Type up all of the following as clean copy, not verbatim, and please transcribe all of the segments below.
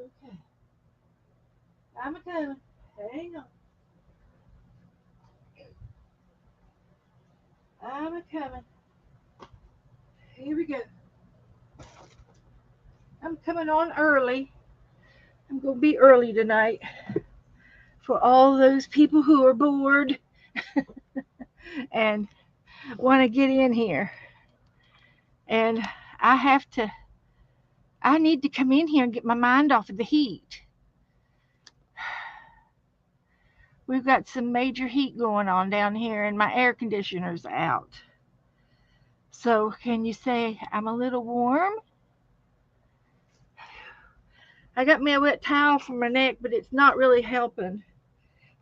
Okay. I'm a coming. Hang on. I'm a coming. Here we go. I'm coming on early. I'm going to be early tonight for all those people who are bored and want to get in here. And I have to, I need to come in here and get my mind off of the heat. We've got some major heat going on down here, and my air conditioner's out. So, can you say I'm a little warm? I got me a wet towel for my neck, but it's not really helping.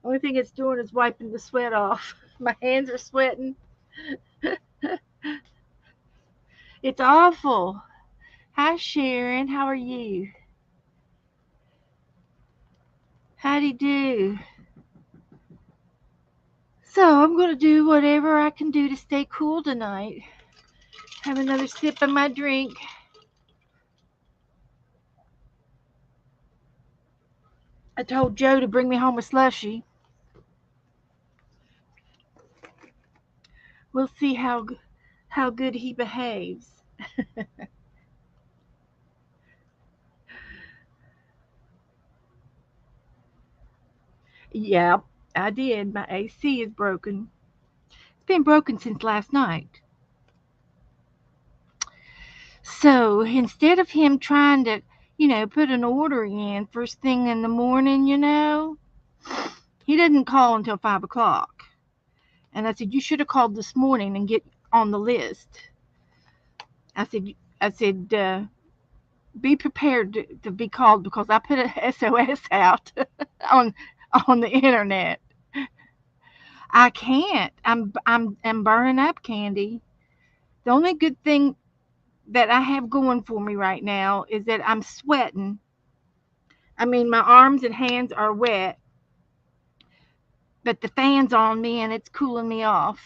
Only thing it's doing is wiping the sweat off. My hands are sweating. It's awful. Hi, Sharon. How are you? Howdy do. So, I'm going to do whatever I can do to stay cool tonight. Have another sip of my drink. I told Joe to bring me home a slushie. We'll see how good he behaves. Yeah, I did. My AC is broken. It's been broken since last night. So instead of him trying to, put an order in first thing in the morning, he didn't call until 5 o'clock. And I said, you should have called this morning and get on the list. I said, be prepared to be called because I put a SOS out on on the internet. I can't. I'm burning up, Candy. The only good thing that I have going for me right now is that I'm sweating. I mean, my arms and hands are wet, but the fan's on me and it's cooling me off.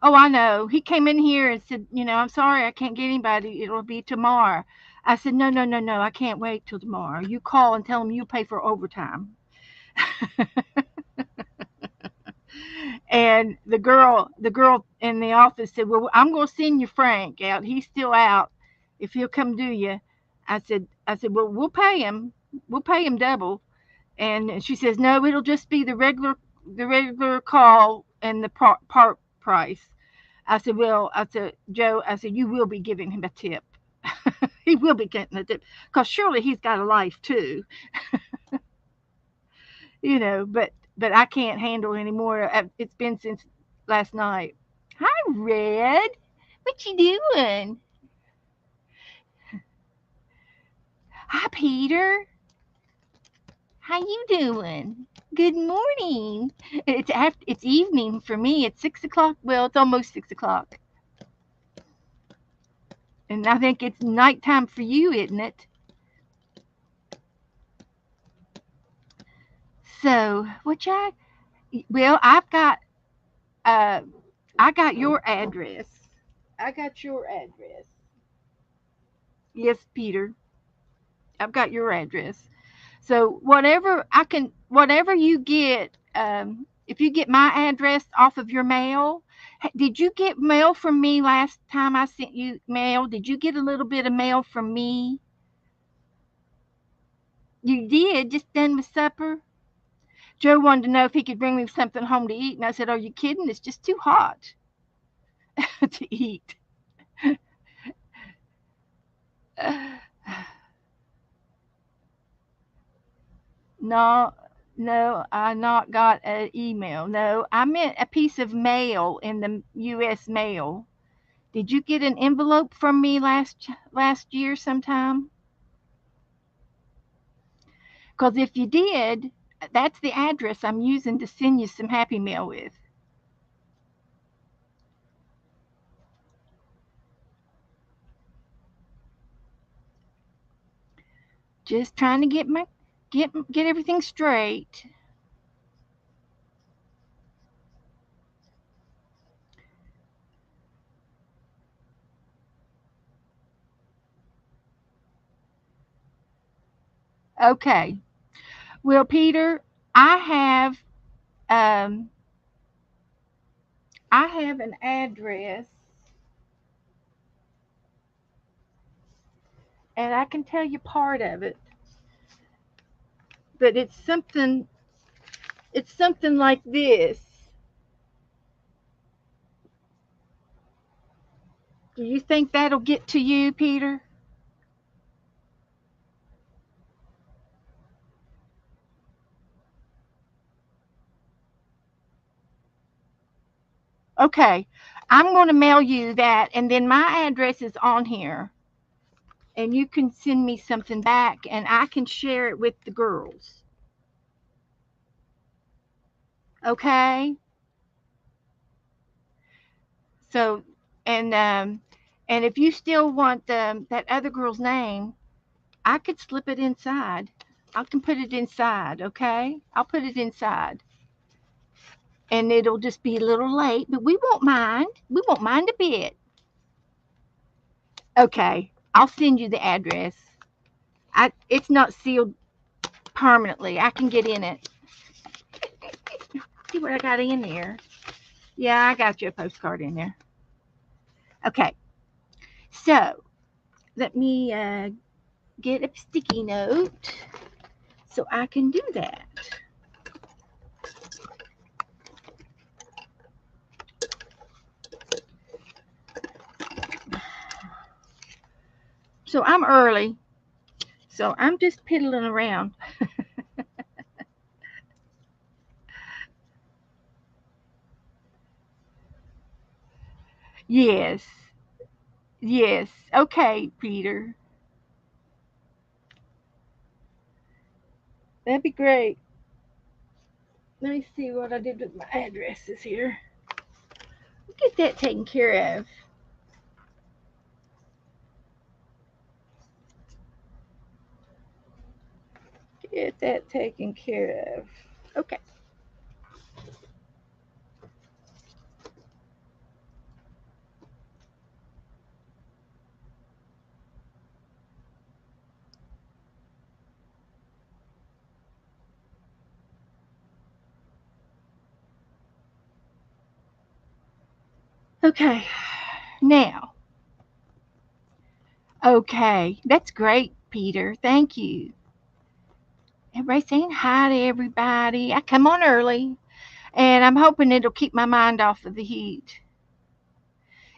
Oh, I know. He came in here and said, I'm sorry, I can't get anybody. It'll be tomorrow. I said, no, no, no, no. I can't wait till tomorrow. You call and tell them you pay for overtime. And the girl in the office said, well, I'm going to send you Frank out. He's still out. If he'll come do you, I said, well, we'll pay him double. And she says, no, it'll just be the regular call and the part price. I said, Joe, I said, you will be giving him a tip. He will be getting a tip because surely he's got a life too, but I can't handle anymore. It's been since last night. Hi, Red. What you doing? Hi, Peter. How you doing? Good morning. It's evening for me. It's 6 o'clock. Well, it's almost 6 o'clock, and I think it's nighttime for you, isn't it? So, what I well, uh, I got your address. I got your address. Yes, Peter. I've got your address. So whatever you get, if you get my address off of your mail, did you get mail from me last time I sent you mail? Did you get a little bit of mail from me? You did, just done with supper. Joe wanted to know if he could bring me something home to eat, and I said, "Are you kidding? It's just too hot to eat." No, no, I not got an email. No, I meant a piece of mail in the U.S. mail. Did you get an envelope from me last year sometime? Because if you did, that's the address I'm using to send you some Happy Mail with. Just trying to get everything straight. Okay. Well, Peter, I have um I have an address, and I can tell you part of it, but it's something like this. Do you think that'll get to you, Peter? Okay. I'm going to mail you that, and then my address is on here, and you can send me something back, and I can share it with the girls. Okay? So, and and if you still want that other girl's name, I could slip it inside. I can put it inside, okay? I'll put it inside. And it'll just be a little late, but we won't mind. We won't mind a bit. Okay. I'll send you the address. It's not sealed permanently. I can get in it. See what I got in there. Yeah, I got you a postcard in there. Okay. So, let me get a sticky note so I can do that. So, I'm early. So, I'm just piddling around. Yes. Yes. Okay, Peter. That'd be great. Let me see what I did with my addresses here. Get that taken care of. Get that taken care of. Okay. Okay. Now, okay. That's great, Peter. Thank you. Everybody saying hi to everybody. I come on early, and I'm hoping it'll keep my mind off of the heat.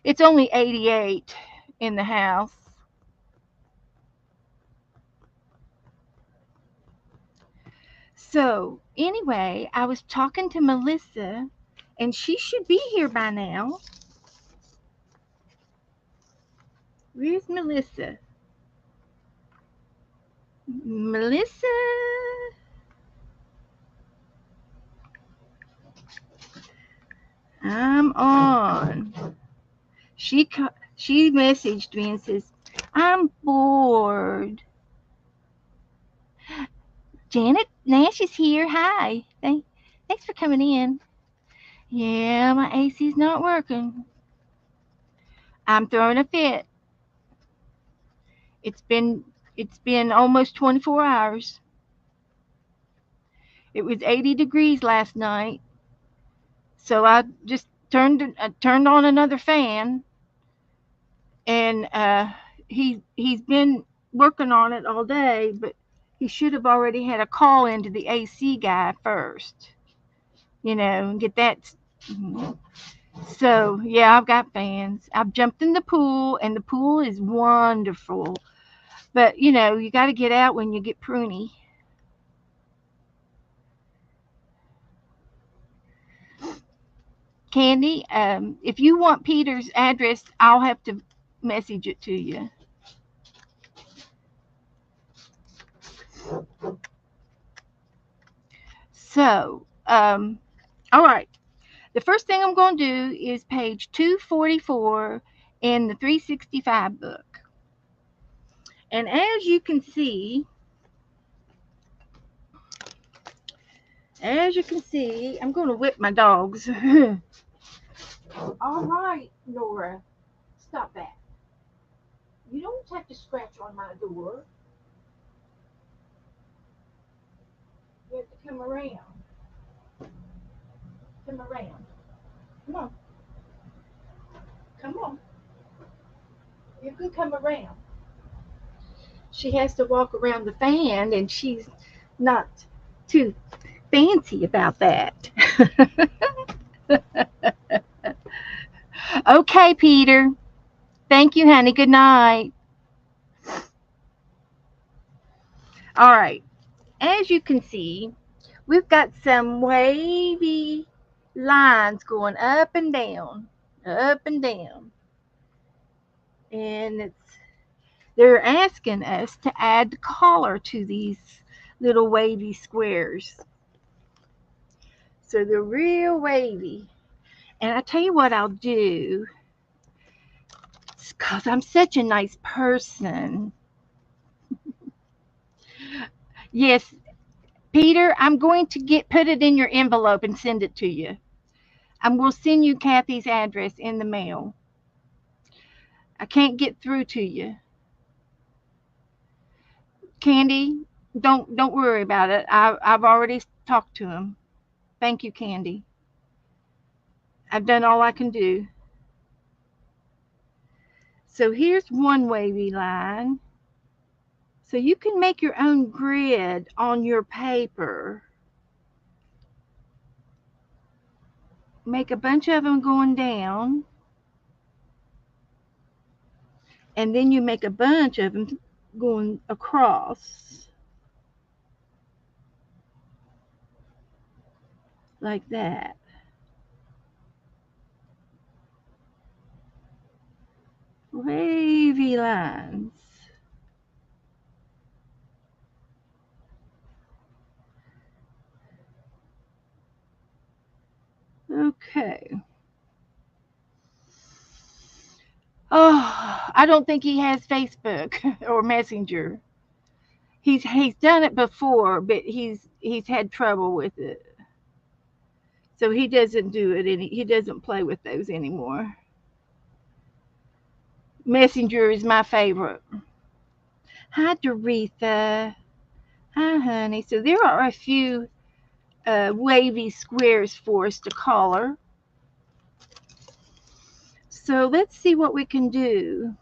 It's only 88 in the house. So, anyway, I was talking to Melissa, and she should be here by now. Where's Melissa? Melissa, I'm on. She messaged me and says, "I'm bored." Janet Nash is here. Hi. Thanks for coming in. Yeah, my AC's not working. I'm throwing a fit. It's been it's been almost 24 hours. It was 80 degrees last night, so I just turned on another fan, and he's been working on it all day, but he should have already had a call into the AC guy first, and get that. So yeah, I've got fans. I've jumped in the pool, and the pool is wonderful. But you got to get out when you get pruny. Candy, if you want Peter's address, I'll have to message it to you. So, all right. The first thing I'm going to do is page 244 in the 365 book. And as you can see, I'm going to whip my dogs. All right, Nora, stop that. You don't have to scratch on my door. You have to come around. Come around. Come on. Come on. You can come around. She has to walk around the fan, and she's not too fancy about that. Okay, Peter. Thank you, honey. Good night. All right. As you can see, we've got some wavy lines going up and down. And they're asking us to add color to these little wavy squares. So they're real wavy. And I tell you what I'll do, because I'm such a nice person. Yes, Peter, I'm going to put it in your envelope and send it to you. I'm going to send you Kathy's address in the mail. I can't get through to you. Candy, don't worry about it. I've already talked to him. Thank you, Candy. I've done all I can do. So here's one wavy line. So you can make your own grid on your paper. Make a bunch of them going down, and then you make a bunch of them going across like that. Wavy lines. Okay. Oh, I don't think he has Facebook or Messenger. He's done it before, but he's had trouble with it. So he doesn't do it any he doesn't play with those anymore. Messenger is my favorite. Hi Doretha. Hi honey. So there are a few wavy squares for us to color. So let's see what we can do.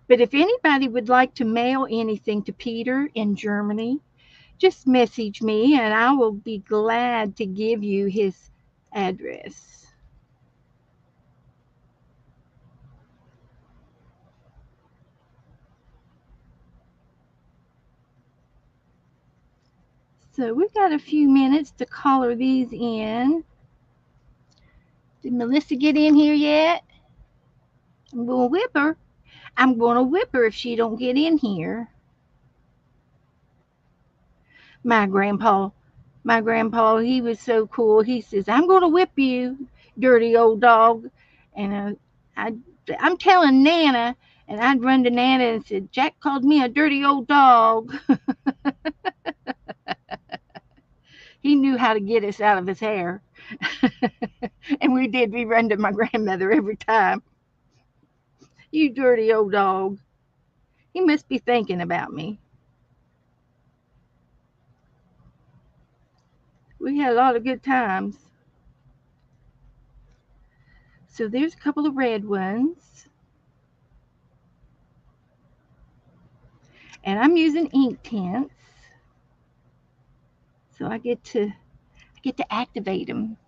But if anybody would like to mail anything to Peter in Germany, just message me and I will be glad to give you his address. So we've got a few minutes to color these in. Did Melissa get in here yet? I'm going to whip her. I'm going to whip her if she don't get in here. My grandpa, my grandpa, he was so cool. He says, "I'm going to whip you, dirty old dog." And I, I'm telling Nana, and I'd run to Nana and said, "Jack called me a dirty old dog." He knew how to get us out of his hair. And we did. We run to my grandmother every time. "You dirty old dog." He must be thinking about me. We had a lot of good times. So there's a couple of red ones. And I'm using ink tints. So I get to activate them.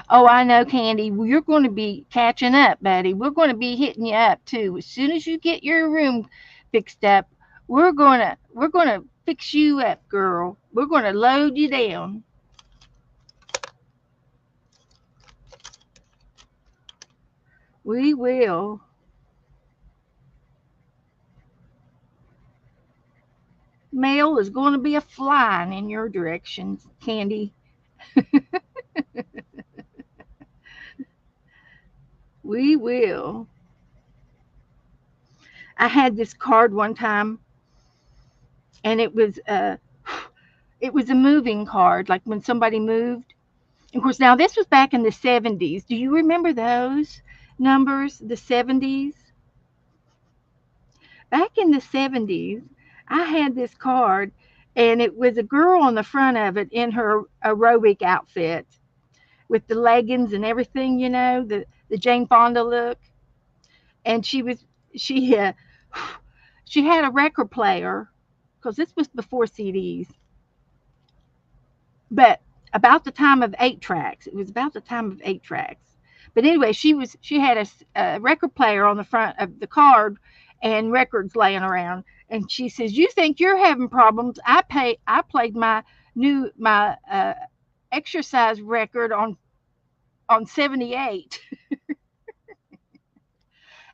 Oh, I know, Candy. You're going to be catching up, buddy. We're going to be hitting you up too. As soon as you get your room fixed up, we're gonna fix you up, girl. We're going to load you down. We will. Mail is going to be a flying in your direction, Candy. We will. I had this card one time, and it was It was a moving card, like when somebody moved. Of course, now this was back in the 70s. Do you remember those numbers? The 70s? Back in the 70s, I had this card, and it was a girl on the front of it in her aerobic outfit with the leggings and everything, the Jane Fonda look. And she she had a record player because this was before CDs, but about the time of 8 tracks. It was about the time of 8 tracks. But anyway, she had a record player on the front of the card and records laying around. And she says, "You think you're having problems? I played my exercise record on 78."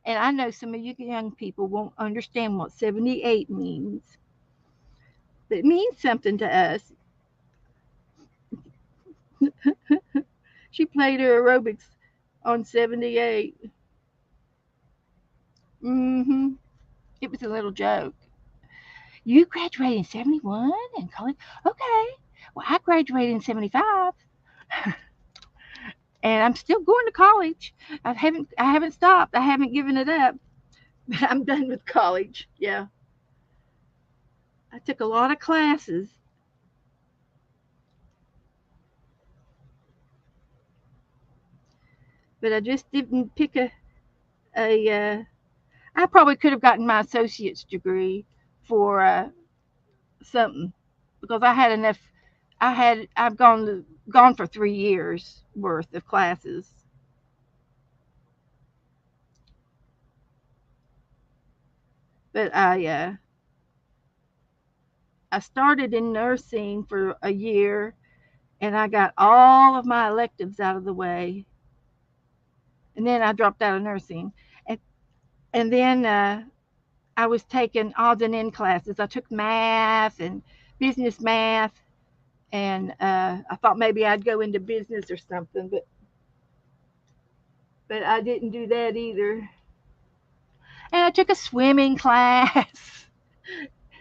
And I know some of you young people won't understand what 78 means, but it means something to us. She played her aerobics on 78. Mm-hmm. It was a little joke. You graduated in 71 in college? Okay. Well, I graduated in 75, and I'm still going to college. I haven't stopped. I haven't given it up. But I'm done with college. Yeah. I took a lot of classes, but I just didn't pick a I probably could have gotten my associate's degree for something because I had enough. I've gone for 3 years worth of classes, but I started in nursing for a year, and I got all of my electives out of the way, and then I dropped out of nursing, and then I was taking odds and end classes. I took math and business math, and I thought maybe I'd go into business or something, but I didn't do that either. And I took a swimming class.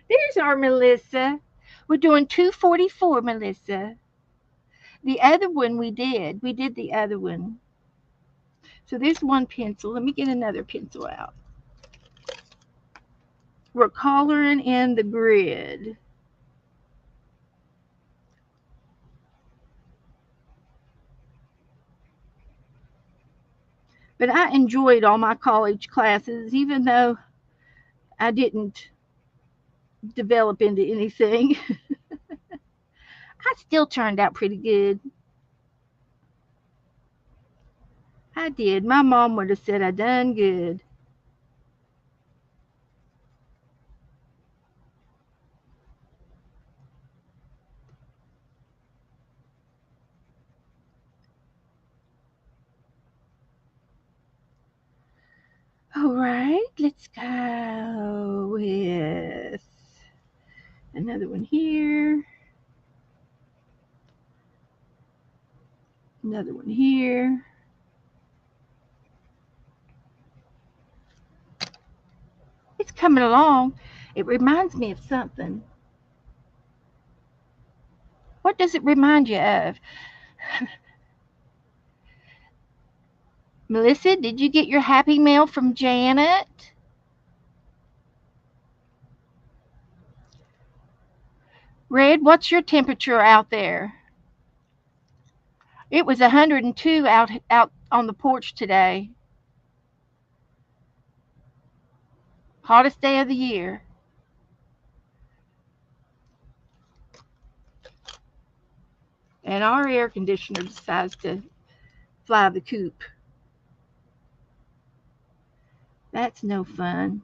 There's our Melissa. We're doing 244, Melissa. The other one we did the other one. So there's one pencil. Let me get another pencil out. We're coloring in the grid. But I enjoyed all my college classes, even though I didn't develop into anything. I still turned out pretty good. I did. My mom would have said I done good. All right, let's go with another one here, another one here. It's coming along. It reminds me of something. What does it remind you of? Melissa, did you get your happy mail from Janet? Red, what's your temperature out there? It was 102 out on the porch today. Hottest day of the year. And our air conditioner decides to fly the coop. That's no fun.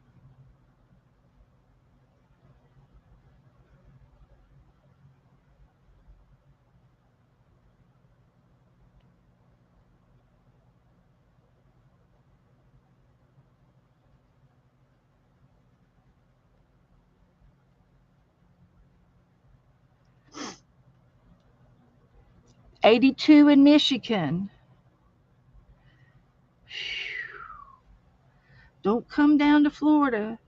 82 in Michigan. Don't come down to Florida.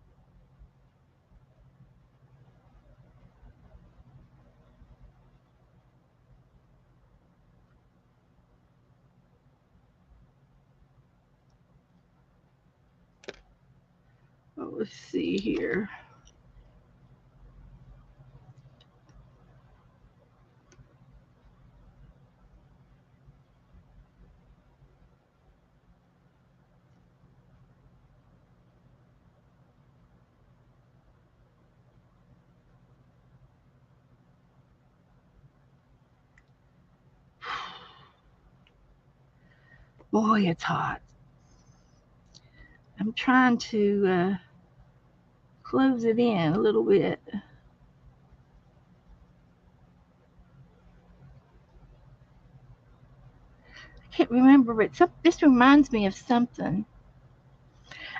let's see here. Boy, it's hot. I'm trying to close it in a little bit. I can't remember, but this reminds me of something.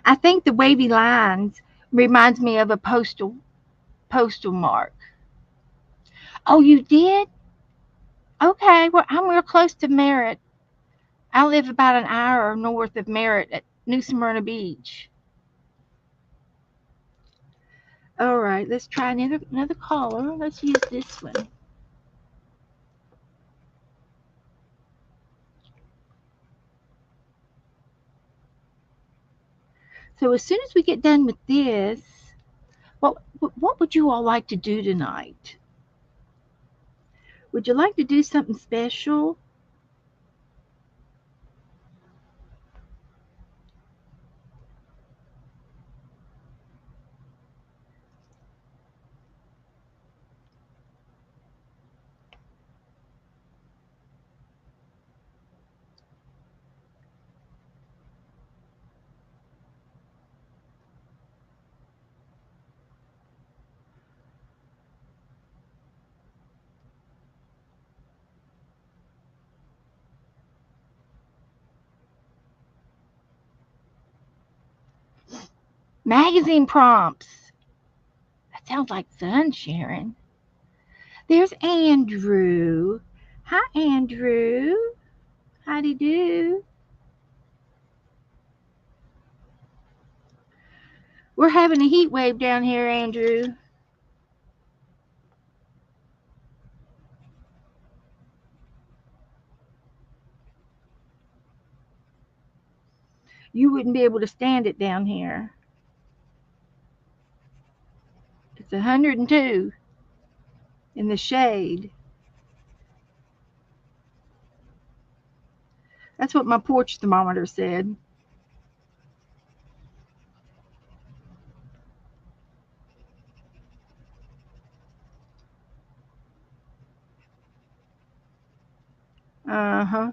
I think the wavy lines reminds me of a postal mark. Oh, you did? Okay, well, I'm real close to Merritt. I live about an hour north of Merritt at New Smyrna Beach. All right, let's try another caller. Let's use this one. So as soon as we get done with this, what would you all like to do tonight? Would you like to do something special? Magazine prompts. That sounds like fun, Sharon. There's Andrew. Hi, Andrew. Howdy do. We're having a heat wave down here, Andrew. You wouldn't be able to stand it down here. It's 102 in the shade. That's what my porch thermometer said. Uh huh.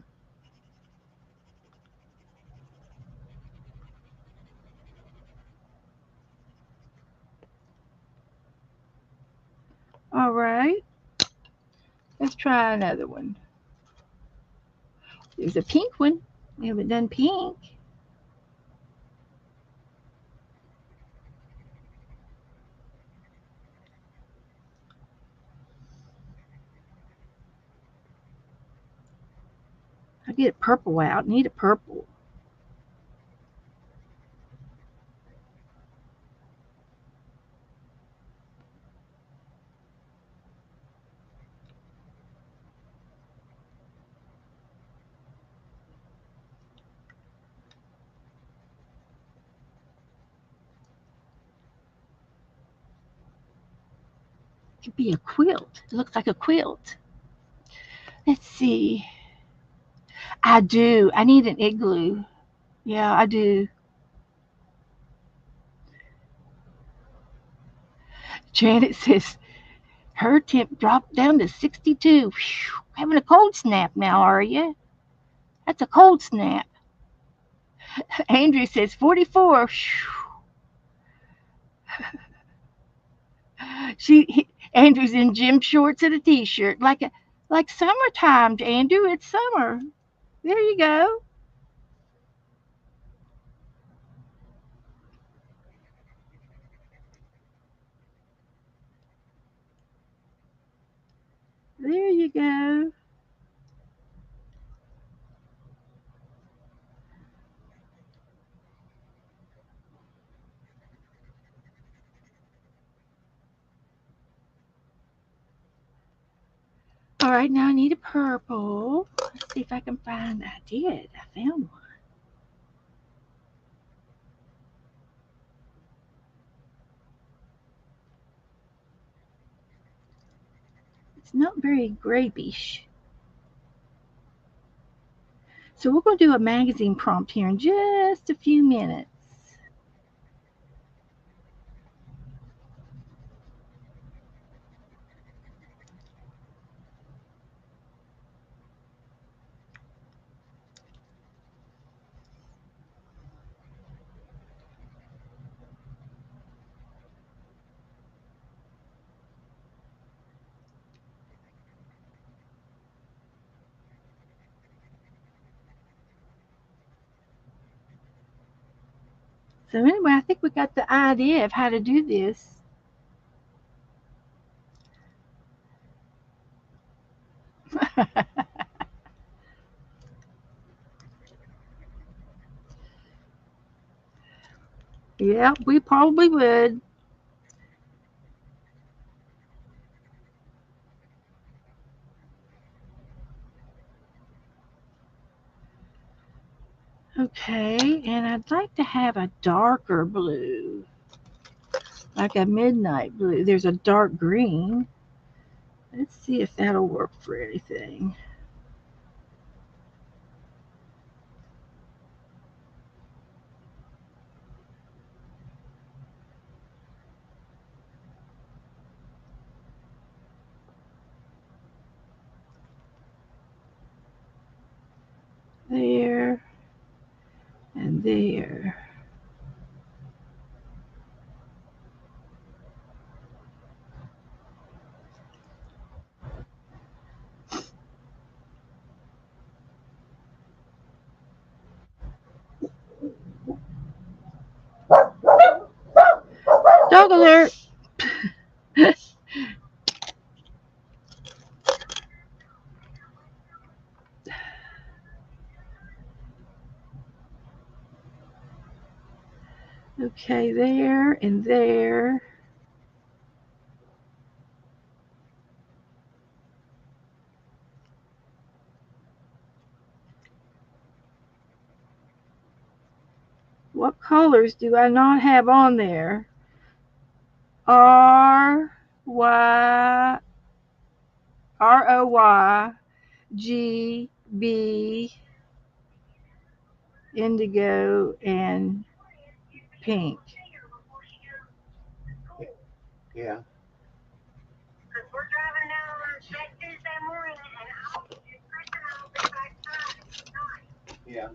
All right. Let's try another one. There's a pink one. We haven't done pink. I get a purple out. Need a purple. Could be a quilt. It looks like a quilt. Let's see. I do. I need an igloo. Yeah, I do. Janet says her temp dropped down to 62. Whew, having a cold snap now, are you? That's a cold snap. Andrew says 44. Andrew's in gym shorts and a t-shirt, like summertime. Andrew, it's summer. There you go. There you go. All right, now I need a purple. Let's see if I can find. I did. I found one. It's not very grapish. So we're going to do a magazine prompt here in just a few minutes. So anyway, I think we got the idea of how to do this. Yeah, we probably would. Okay, and I'd like to have a darker blue, like a midnight blue. There's a dark green. Let's see if that'll work for anything. There and there. Dog alert! Okay, there and there. What colors do I not have on there? R Y ROY GB, indigo, and pink. Yeah. Yeah.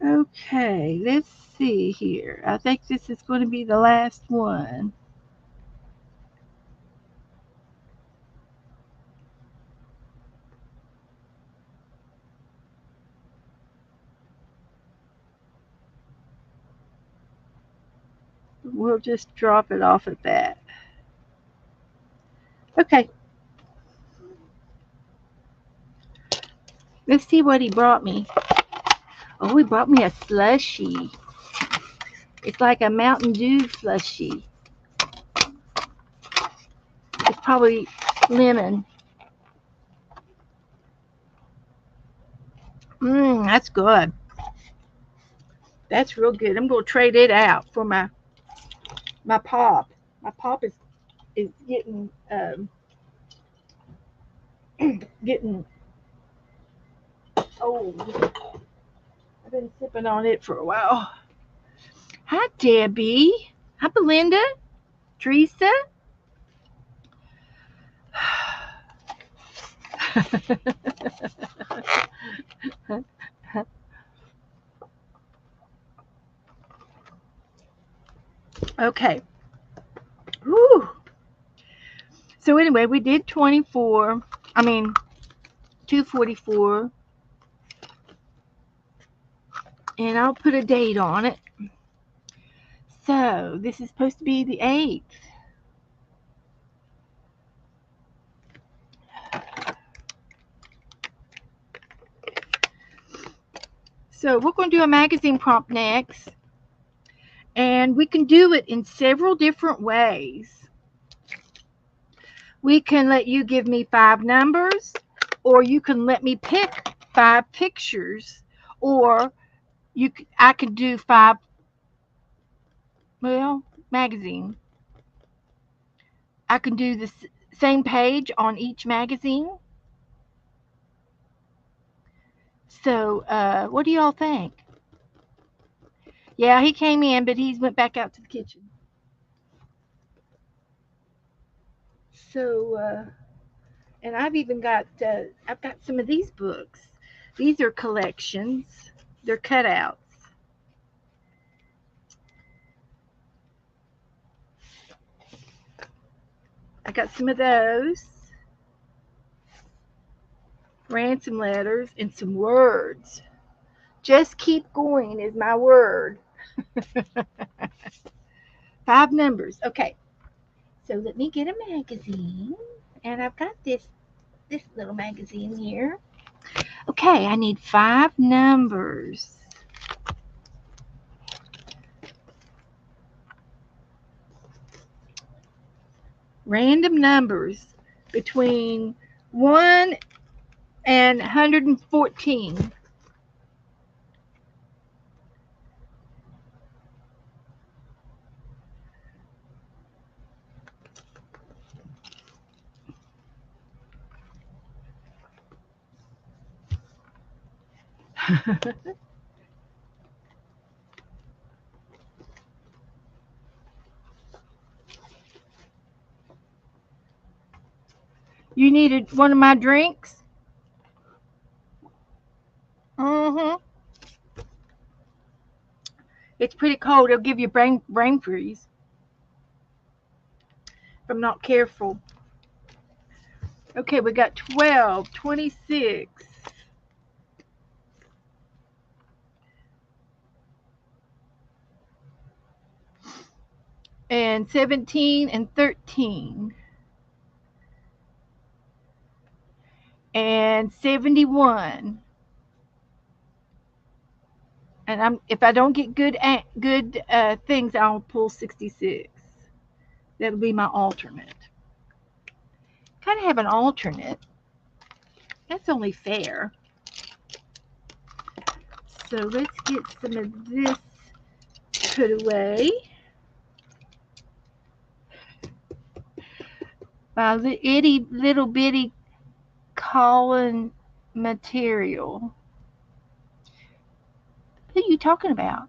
Okay, let's see here. I think this is going to be the last one. We'll just drop it off at that. Okay, let's see what he brought me. Oh, he brought me a slushy. It's like a Mountain Dew slushy. It's probably lemon. That's good. That's real good. I'm gonna trade it out for my pop. My pop is getting getting old. I've been sipping on it for a while. Hi, Debbie. Hi, Belinda. Teresa. Okay. Whew. So anyway, we did 24. I mean 244, and I'll put a date on it. So this is supposed to be the 8th. So we're going to do a magazine prompt next, and we can do it in several different ways. We can let you give me 5 numbers, or you can let me pick 5 pictures, or I could do five, well, magazine. I can do the same page on each magazine. So, what do y'all think? Yeah, he came in, but he's went back out to the kitchen. So, and I've got some of these books. These are collections. They're cutouts. I got some of those. Ransom letters and some words. Just keep going is my word. 5 numbers. Okay. So let me get a magazine. And I've got this little magazine here. Okay, I need 5 numbers. Random numbers between 1 and 114. You needed one of my drinks? Mm-hmm. It's pretty cold. It'll give you brain freeze if I'm not careful. Okay, we got 12, 26, and 17 and 13 and 71. And if I don't get good things, I'll pull 66. That'll be my alternate. Kind of have an alternate. That's only fair. So let's get some of this put away. My itty little bitty Colin material. Who are you talking about?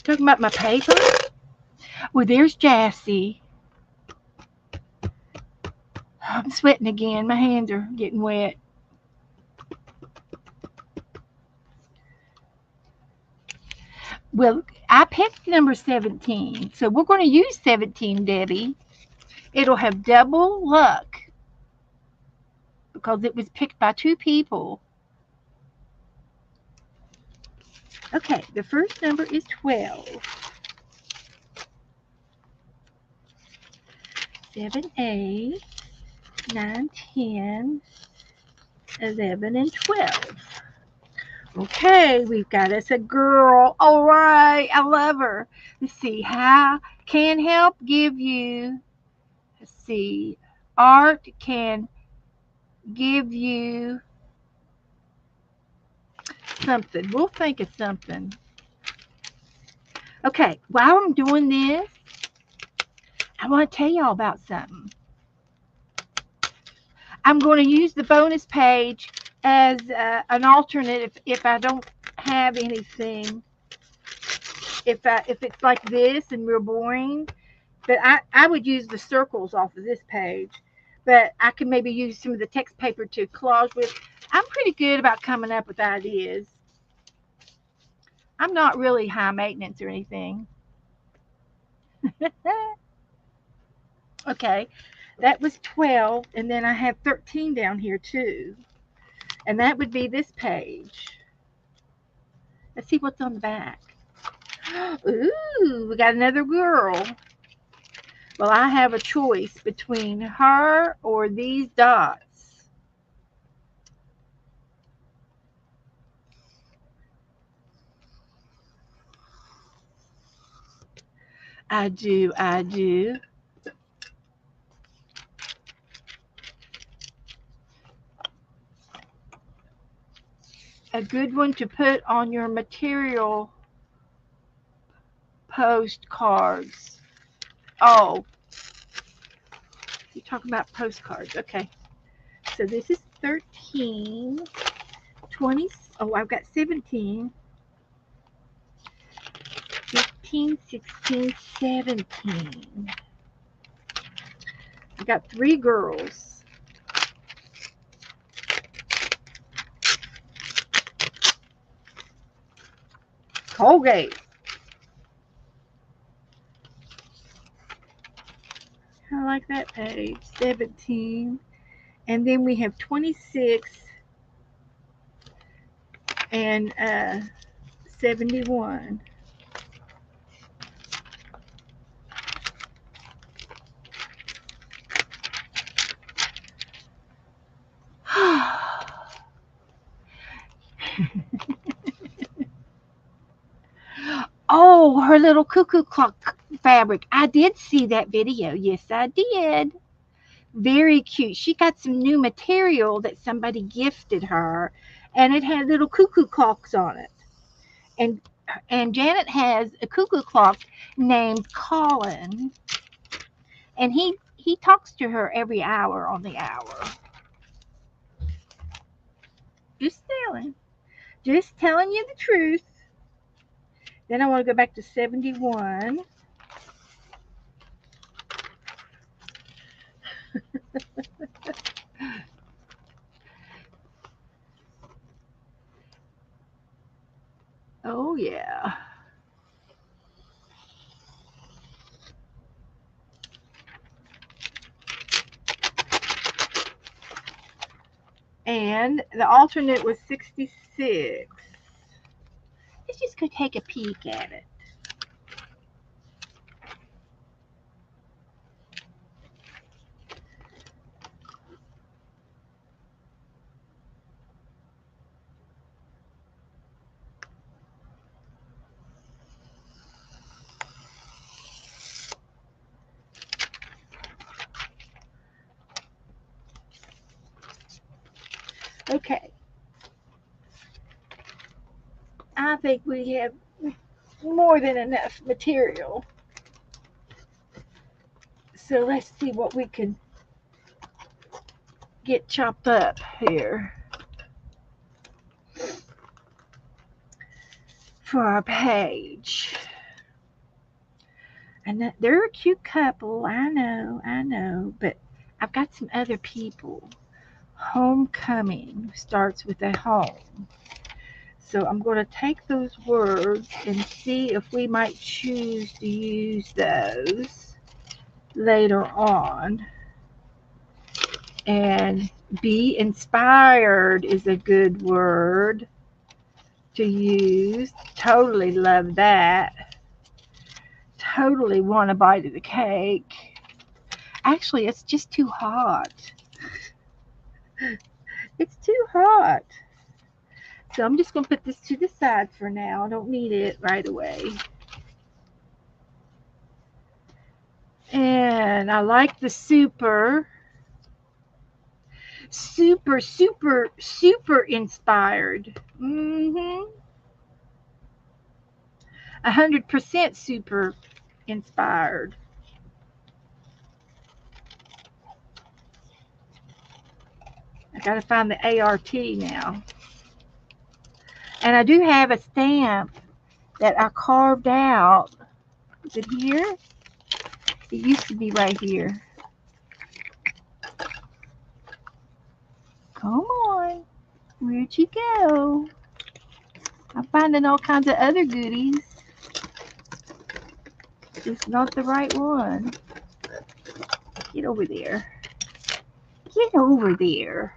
Talking about my paper? Well, there's Jassy. I'm sweating again. My hands are getting wet. Well, I picked number 17, so we're going to use 17, Debbie. It'll have double luck because it was picked by 2 people. Okay, the first number is 12. 7, 8, 9, 10, 11, and 12. Okay, we've got us a girl. All right, I love her. Let's see, how can help give you, let's see, art can give you something. We'll think of something. Okay, while I'm doing this, I want to tell y'all about something. I'm going to use the bonus page as an alternate if I don't have anything. If it's like this and real boring, but I would use the circles off of this page. But I can maybe use some of the text paper to collage with. I'm pretty good about coming up with ideas. I'm not really high maintenance or anything. Okay, that was 12, and then I have 13 down here too. And that would be this page. Let's see what's on the back. Ooh, we got another girl. Well, I have a choice between her or these dots. I do, I do. A good one to put on your material postcards. Oh, you're talking about postcards. Okay. So this is 13, 20. Oh, I've got 17, 15, 16, 17. I got three girls. Colgate. I like that page. 17. And then we have 26 and 71. Oh, her little cuckoo clock fabric. I did see that video. Yes, I did. Very cute. She got some new material that somebody gifted her, and it had little cuckoo clocks on it. And Janet has a cuckoo clock named Colin, and he talks to her every hour on the hour. Just telling, just telling you the truth. Then I want to go back to 71. Oh yeah. And the alternate was 66. Let's just go take a peek at it. Okay, I think we have more than enough material. So let's see what we can get chopped up here for our page. And they're a cute couple, I know, but I've got some other people. Homecoming starts with a home. So I'm going to take those words and see if we might choose to use those later on. And be inspired is a good word to use. Totally love that. Totally want a bite of the cake. Actually, it's just too hot. It's too hot. So I'm just going to put this to the side for now. I don't need it right away. And I like the super. Super, super, super inspired. 100% super inspired. I got to find the ART now. And I do have a stamp that I carved out. Is it here? It used to be right here. Come on. Where'd you go? I'm finding all kinds of other goodies. It's not the right one. Get over there. Get over there.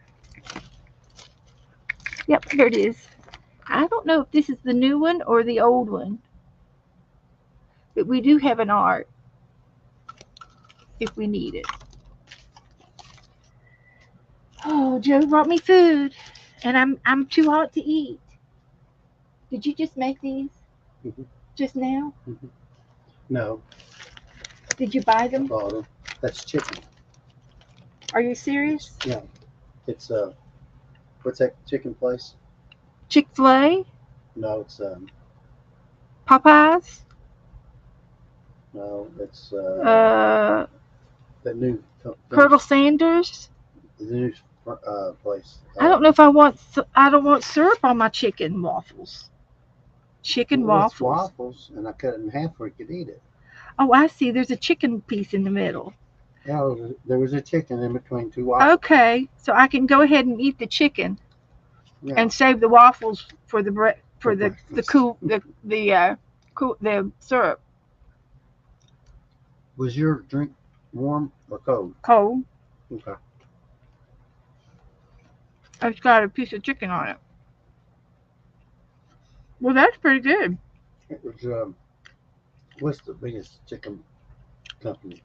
Yep, here it is. I don't know if this is the new one or the old one. But we do have an art if we need it. Oh, Joe brought me food, and I'm too hot to eat. Did you just make these Mhm. just now? Mhm. No. Did you buy I them? bought them. That's chicken. Are you serious? Yeah. It's what's that chicken place? Chick-fil-A? No, it's Popeyes? no, it's Uh, the new Colonel Sanders? the new place. I don't know if I don't want syrup on my chicken waffles. Chicken Well, it's waffles. waffles, and I cut it in half where you could eat it. Oh, I see. There's a chicken piece in the middle. Yeah, there was a chicken in between two waffles. Okay, so I can go ahead and eat the chicken Yeah, and save the waffles for for for the breakfast. cool the syrup Was your drink warm or cold? cold. Okay. It's got a piece of chicken on it. Well, that's pretty good. It was what's the biggest chicken company?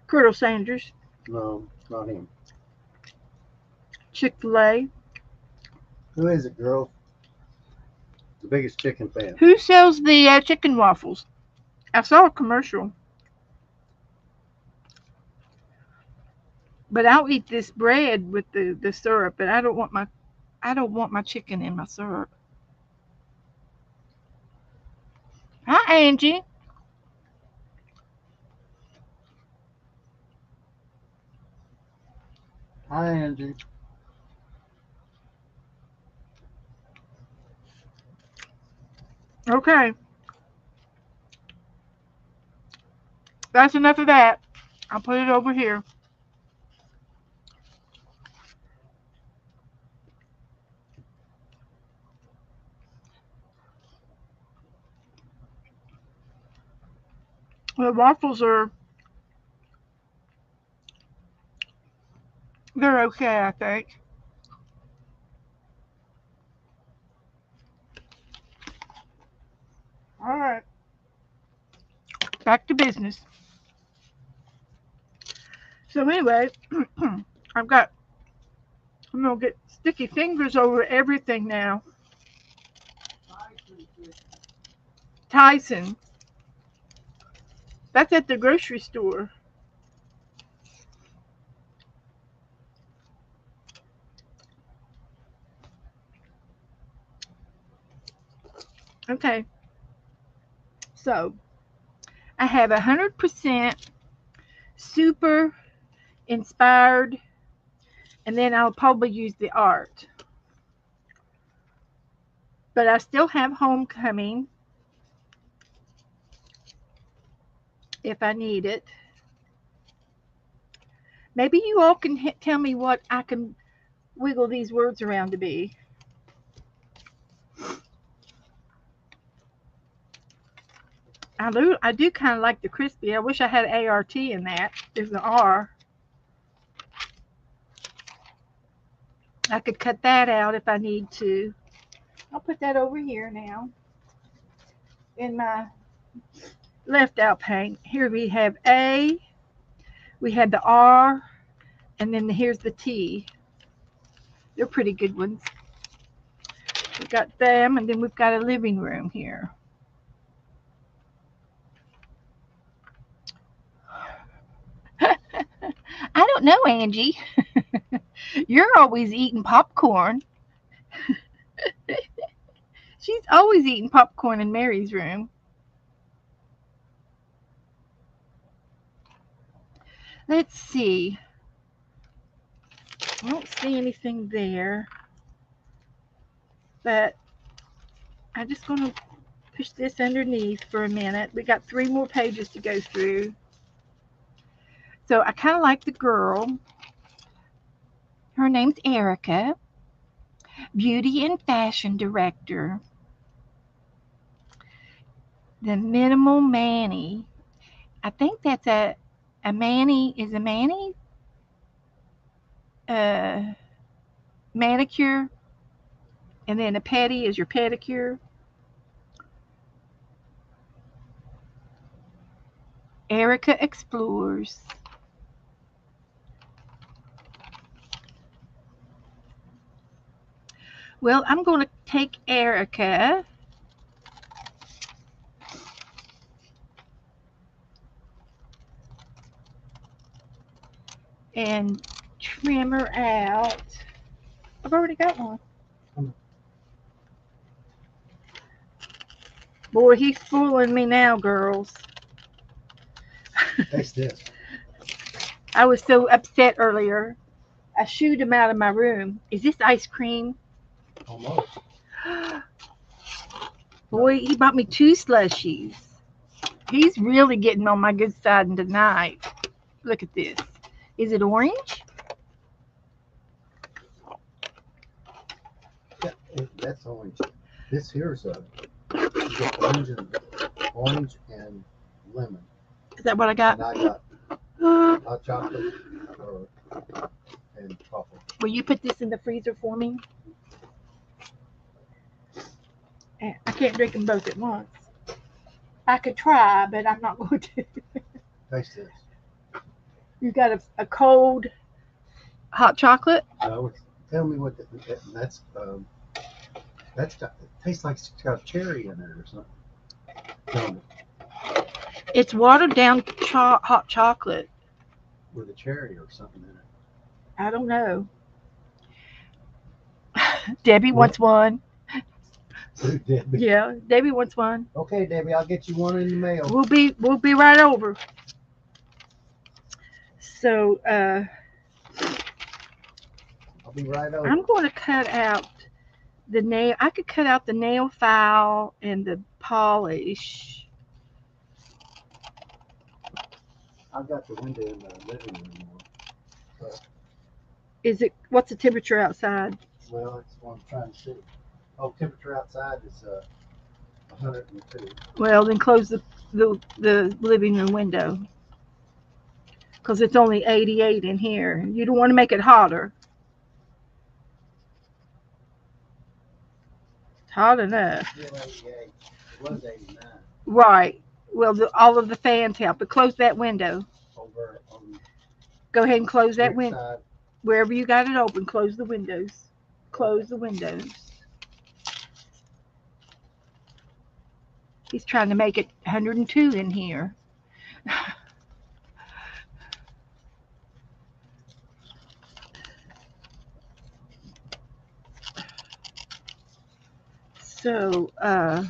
Colonel Sanders, No, not him. Chick-fil-A. Who is it, girl? The biggest chicken fan. Who sells the chicken waffles? I saw a commercial. But I'll eat this bread with the syrup, but I don't want my chicken in my syrup. Hi, Angie. Hi, Andrew. Okay, that's enough of that. I'll put it over here. The waffles are they're okay, I think. All right, back to business. So anyway, I've got I'm gonna get sticky fingers over everything now. Tyson, that's at the grocery store. Okay, so I have 100% super inspired, and then I'll probably use the art. But I still have homecoming if I need it. Maybe you all can tell me what I can wiggle these words around to be. I do kind of like the crispy. I wish I had ART in that. There's an R. I could cut that out if I need to. I'll put that over here now in my left out pane. Here we have A, we have the R, and then here's the T. They're pretty good ones. We've got them, and then we've got a living room here. I don't know, Angie. You're always eating popcorn. She's always eating popcorn in Mary's room. Let's see. I don't see anything there, but I'm just going to push this underneath for a minute. We got 3 more pages to go through. So I kind of like the girl. Her name's Erica, beauty and fashion director. The minimal Manny. I think that's a Manny is a Manny uh, manicure, and then a pedi is your pedicure. Erica explores. Well, I'm going to take Erica and trim her out. I've already got one. Boy, he's fooling me now, girls. Taste this. I was so upset earlier. I shooed him out of my room. Is this ice cream? Almost. Boy, he bought me two slushies. He's really getting on my good side tonight. Look at this. Is it orange? Yeah, that's orange. This here's you get orange and lemon. Is that what I got? And I got hot chocolate or, and coffee. Will you put this in the freezer for me? I can't drink them both at once. I could try, but I'm not going to. Taste this. You got a cold hot chocolate? No, tell me what that's got. It tastes like it's got cherry in it or something. Tell me. It's watered down hot chocolate. With a cherry or something in it. I don't know. Debbie What? wants one. Debbie. Yeah, Debbie wants one. Okay, Debbie, I'll get you one in the mail. We'll be right over. So I'll be right over. I'm going to cut out the nail. I could cut out the nail file and the polish. I've got the window in the living room. Is it? What's the temperature outside? Well, that's what I'm trying to see. Oh, temperature outside is 102. Well, then close the living room window because it's only 88 in here. You don't want to make it hotter. It's hot enough. Still 88. It was 89. Right. Well, all of the fans help, but close that window. Over on Go ahead and close that which window. side? Wherever you got it open, close the windows. Close the windows. He's trying to make it 102 in here. So, I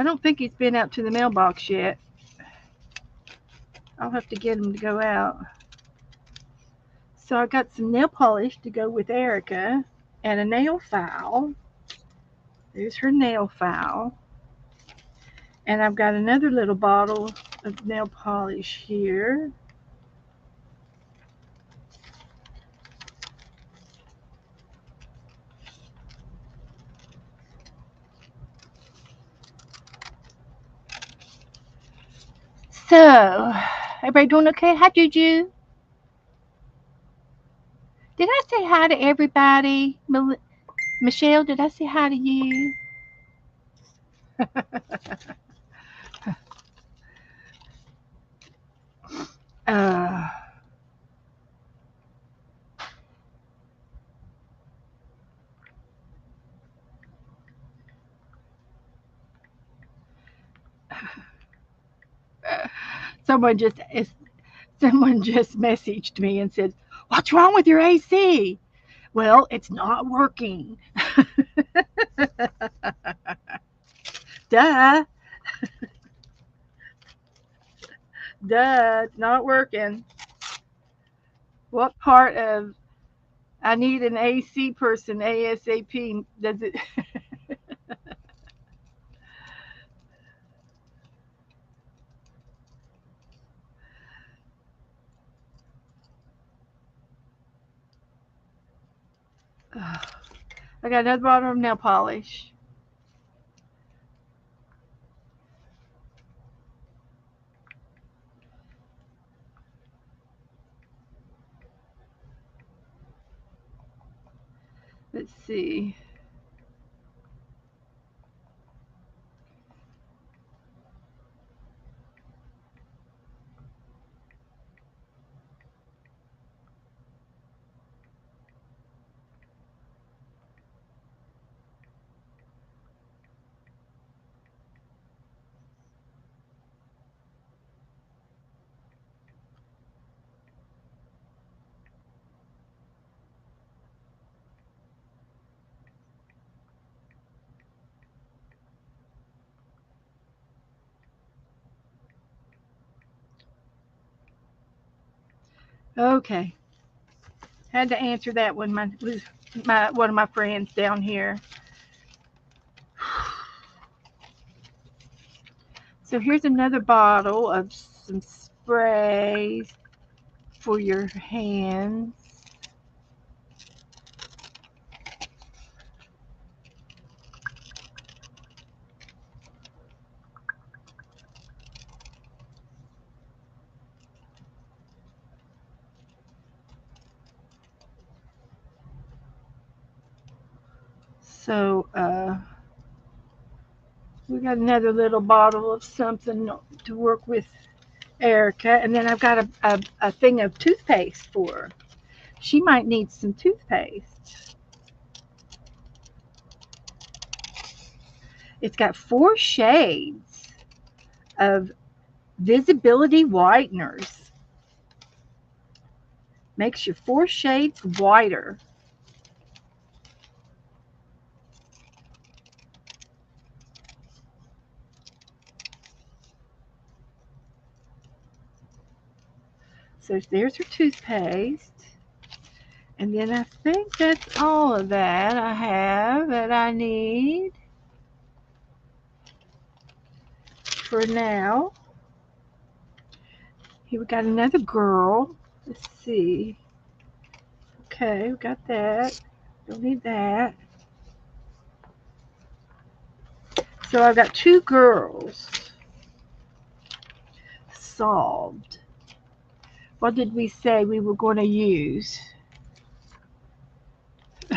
don't think he's been out to the mailbox yet. I'll have to get him to go out. So I got some nail polish to go with Erica and a nail file. There's her nail file. And I've got another little bottle of nail polish here. So, everybody doing okay? Hi, Juju. Did I say hi to everybody? Michelle, did I say hi to you? uh, someone just someone just messaged me and said, "What's wrong with your AC?" Well, it's not working. Duh, duh, it's not working. What part of I need an AC person ASAP does it? I got another bottle of nail polish. Let's see. Okay, had to answer that one. My was my one of my friends down here. So here's another bottle of some sprays for your hands. So we got another little bottle of something to work with Erica, and then I've got a thing of toothpaste for her. She might need some toothpaste. It's got 4 shades of visibility whiteners. Makes you 4 shades whiter. So there's her toothpaste. And then I think that's all of that I have that I need for now. Here we got another girl. Let's see. Okay, we got that. Don't need that. So I've got 2 girls solved. What did we say we were going to use?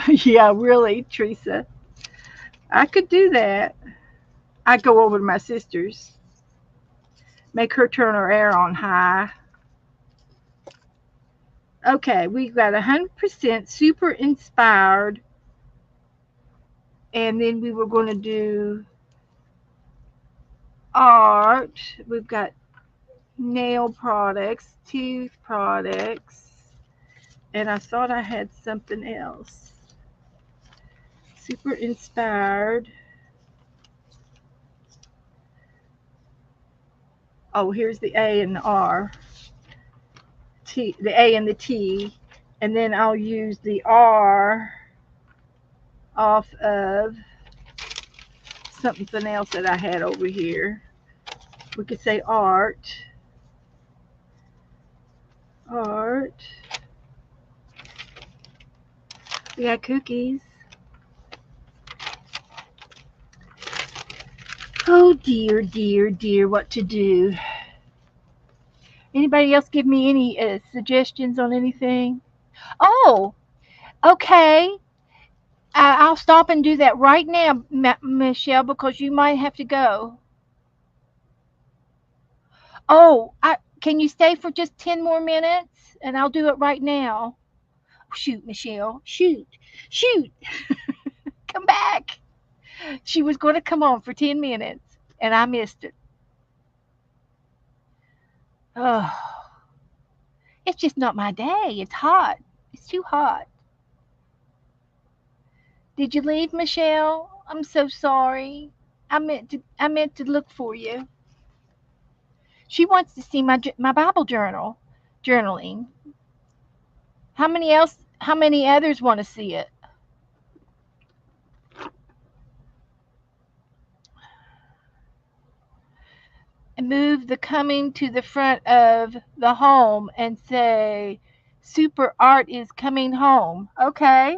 Yeah, really, Teresa. I could do that. I'd go over to my sister's, make her turn her air on high. Okay, we've got 100% super inspired, and then we were going to do art. We've got nail products, tooth products, and I thought I had something else. Super inspired. Oh, here's the A and the R. The A and the T, and then I'll use the R off of something else that I had over here. We could say art, art. We got cookies. Oh dear, dear, dear, what to do? Anybody else give me any suggestions on anything? Oh, okay. I'll stop and do that right now, Michelle, because you might have to go. Oh, can you stay for just 10 more minutes? And I'll do it right now. Shoot, Michelle. Shoot. Shoot. Come back. She was going to come on for 10 minutes, and I missed it. Oh, it's just not my day. It's hot. It's too hot. Did you leave, Michelle? I'm so sorry. I meant to look for you. She wants to see my Bible journaling. How many others want to see it? And move the coming to the front of the home and say, Super Art is coming home. Okay.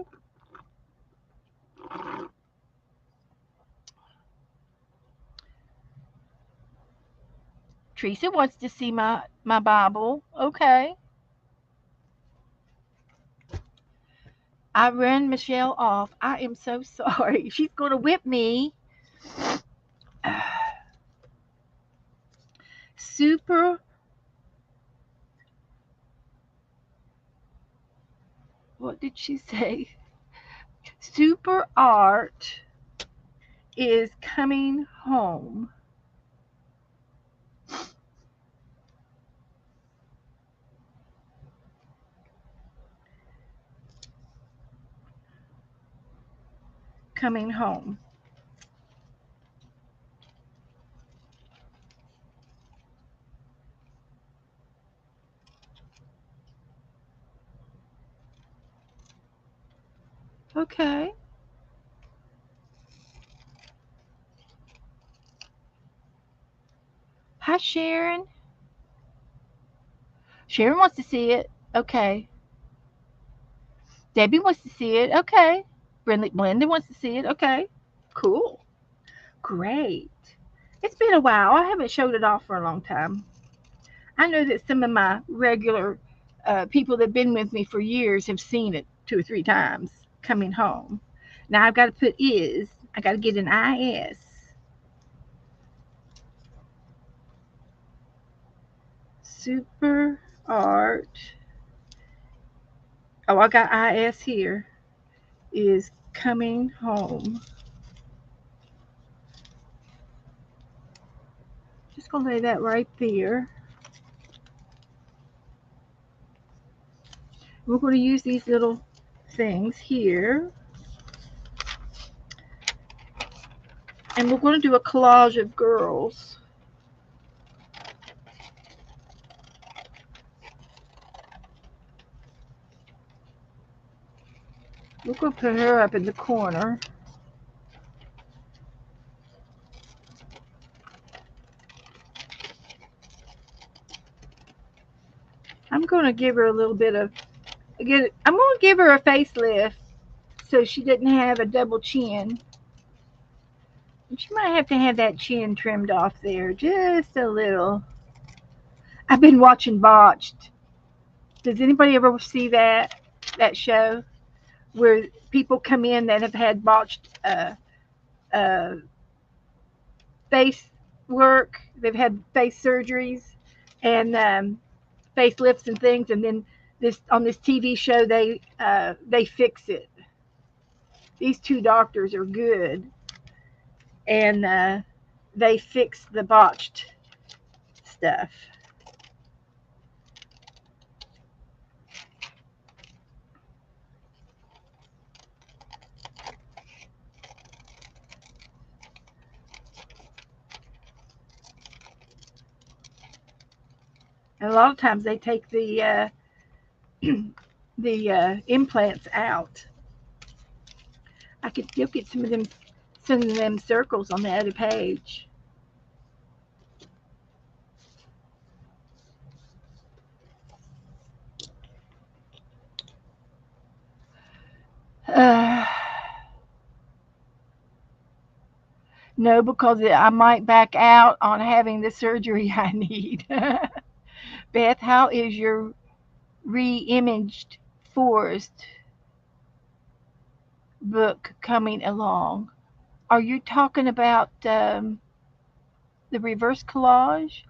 Teresa wants to see my Bible. Okay. I ran Michelle off. I am so sorry. She's going to whip me. Super, what did she say? Super Art is coming home. Coming home. Okay. Hi, Sharon. Sharon wants to see it. Okay. Debbie wants to see it. Okay. Brenda wants to see it. Okay. Cool. Great. It's been a while. I haven't showed it off for a long time. I know that some of my regular people that have been with me for years have seen it 2 or 3 times coming home. Now I've got to put is. I got to get an is. Super art. Oh, I got is here. Is coming home. Just gonna lay that right there. We're going to use these little things here, and we're going to do a collage of girls. We're going to put her up in the corner. I'm going to give her a little bit of. I'm going to give her a facelift so she doesn't have a double chin. She might have to have that chin trimmed off there just a little. I've been watching Botched. Does anybody ever see that show where people come in that have had botched uh, face work? They've had face surgeries and facelifts and things, and then this on this TV show they fix it. These two doctors are good, and they fix the botched stuff. And a lot of times they take the implants out. I could still get some of them circles on the other page. Uh, no, because I might back out on having the surgery I need. Beth, how is your re-imaged forest book coming along? Are you talking about the reverse collage?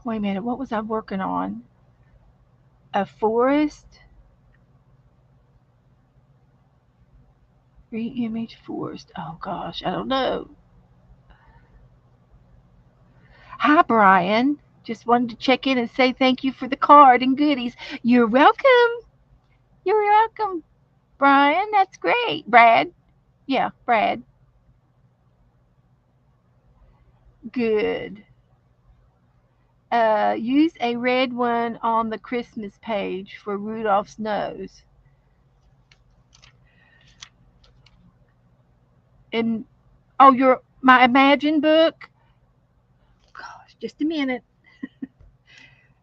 Wait a minute, what was I working on? A forest? Re-image forest. Oh gosh, I don't know. Hi, Brian. Just wanted to check in and say thank you for the card and goodies. You're welcome. You're welcome, Brian. That's great. Brad. Yeah, Brad. Good. Use a red one on the Christmas page for Rudolph's nose. And oh, your my Imagine book. Gosh, just a minute.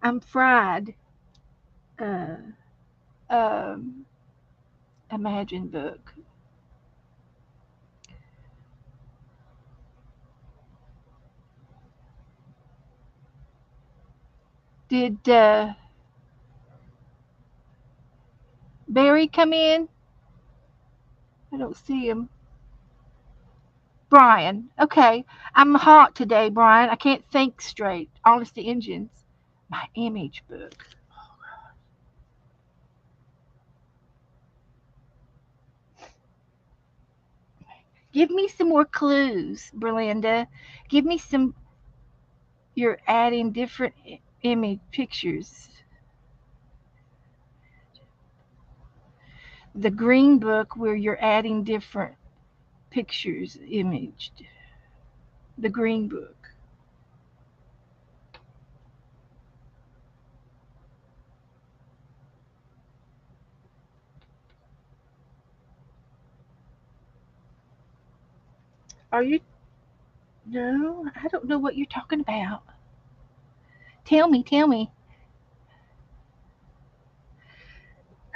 I'm fried. Uh, um, Imagine book. Did Barry come in? I don't see him. Brian. Okay. I'm hot today, Brian. I can't think straight. Honesty engines. My image book. Give me some more clues, Berlinda. Give me some. You're adding different image pictures. The green book where you're adding different pictures imaged. The green book. Are you? No, I don't know what you're talking about. Tell me, tell me.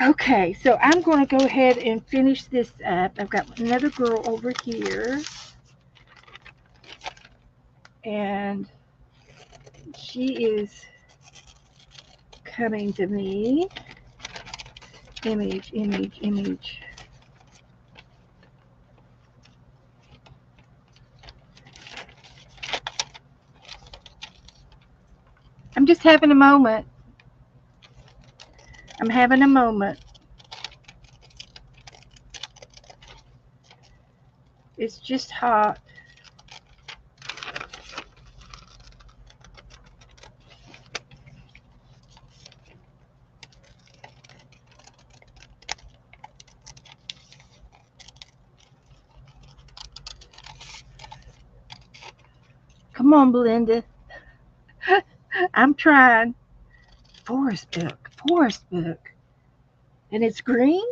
Okay, so I'm going to go ahead and finish this up. I've got another girl over here, and she is coming to me. Image, image, image. I'm just having a moment. I'm having a moment. It's just hot. Come on, Belinda. I'm trying. Forest book, forest book. And it's green?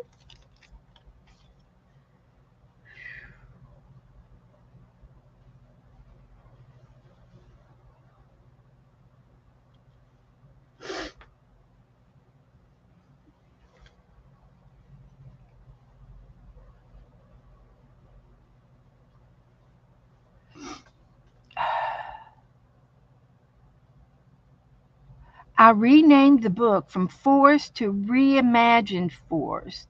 I renamed the book from Forest to Reimagined Forest.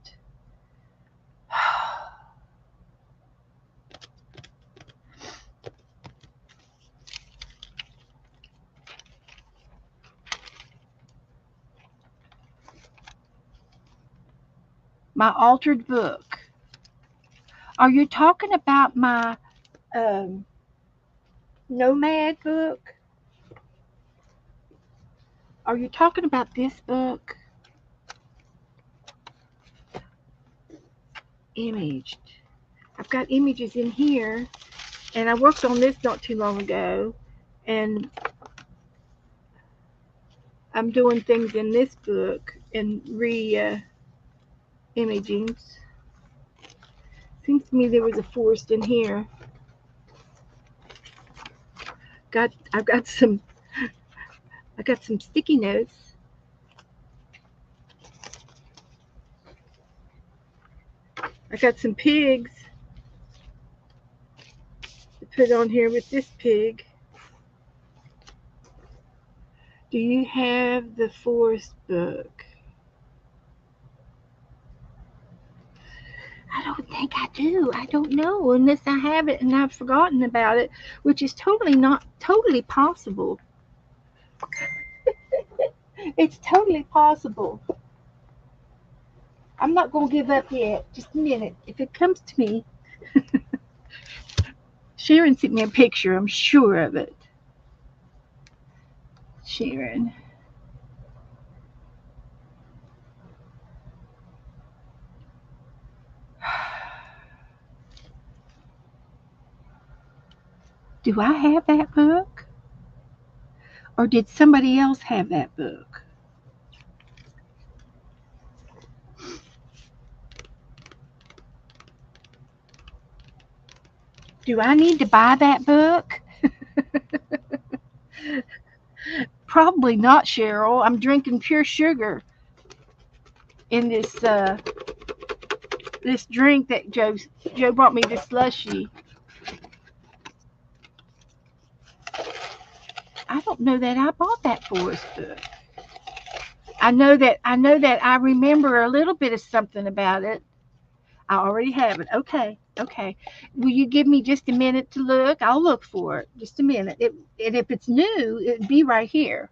My altered book. Are you talking about my um, Nomad book? Are you talking about this book? Imaged. I've got images in here, and I worked on this not too long ago, and I'm doing things in this book and imagings. Seems to me there was a forest in here. Got I got some sticky notes. I got some pigs to put on here with this pig. Do you have the forest book? I don't think I do. I don't know unless I have it and I've forgotten about it, which is totally not totally possible. It's totally possible. I'm not going to give up yet. Just a minute. If it comes to me, Sharon sent me a picture. I'm sure of it. Sharon. Do I have that book? Or did somebody else have that book? Do I need to buy that book? Probably not, Cheryl. I'm drinking pure sugar in this drink that Joe brought me, this slushy. I don't know that I bought that Forrest book. I know that I remember a little bit of something about it. I already have it. Okay, okay. Will you give me just a minute to look? I'll look for it. Just a minute. And if it's new, it'd be right here.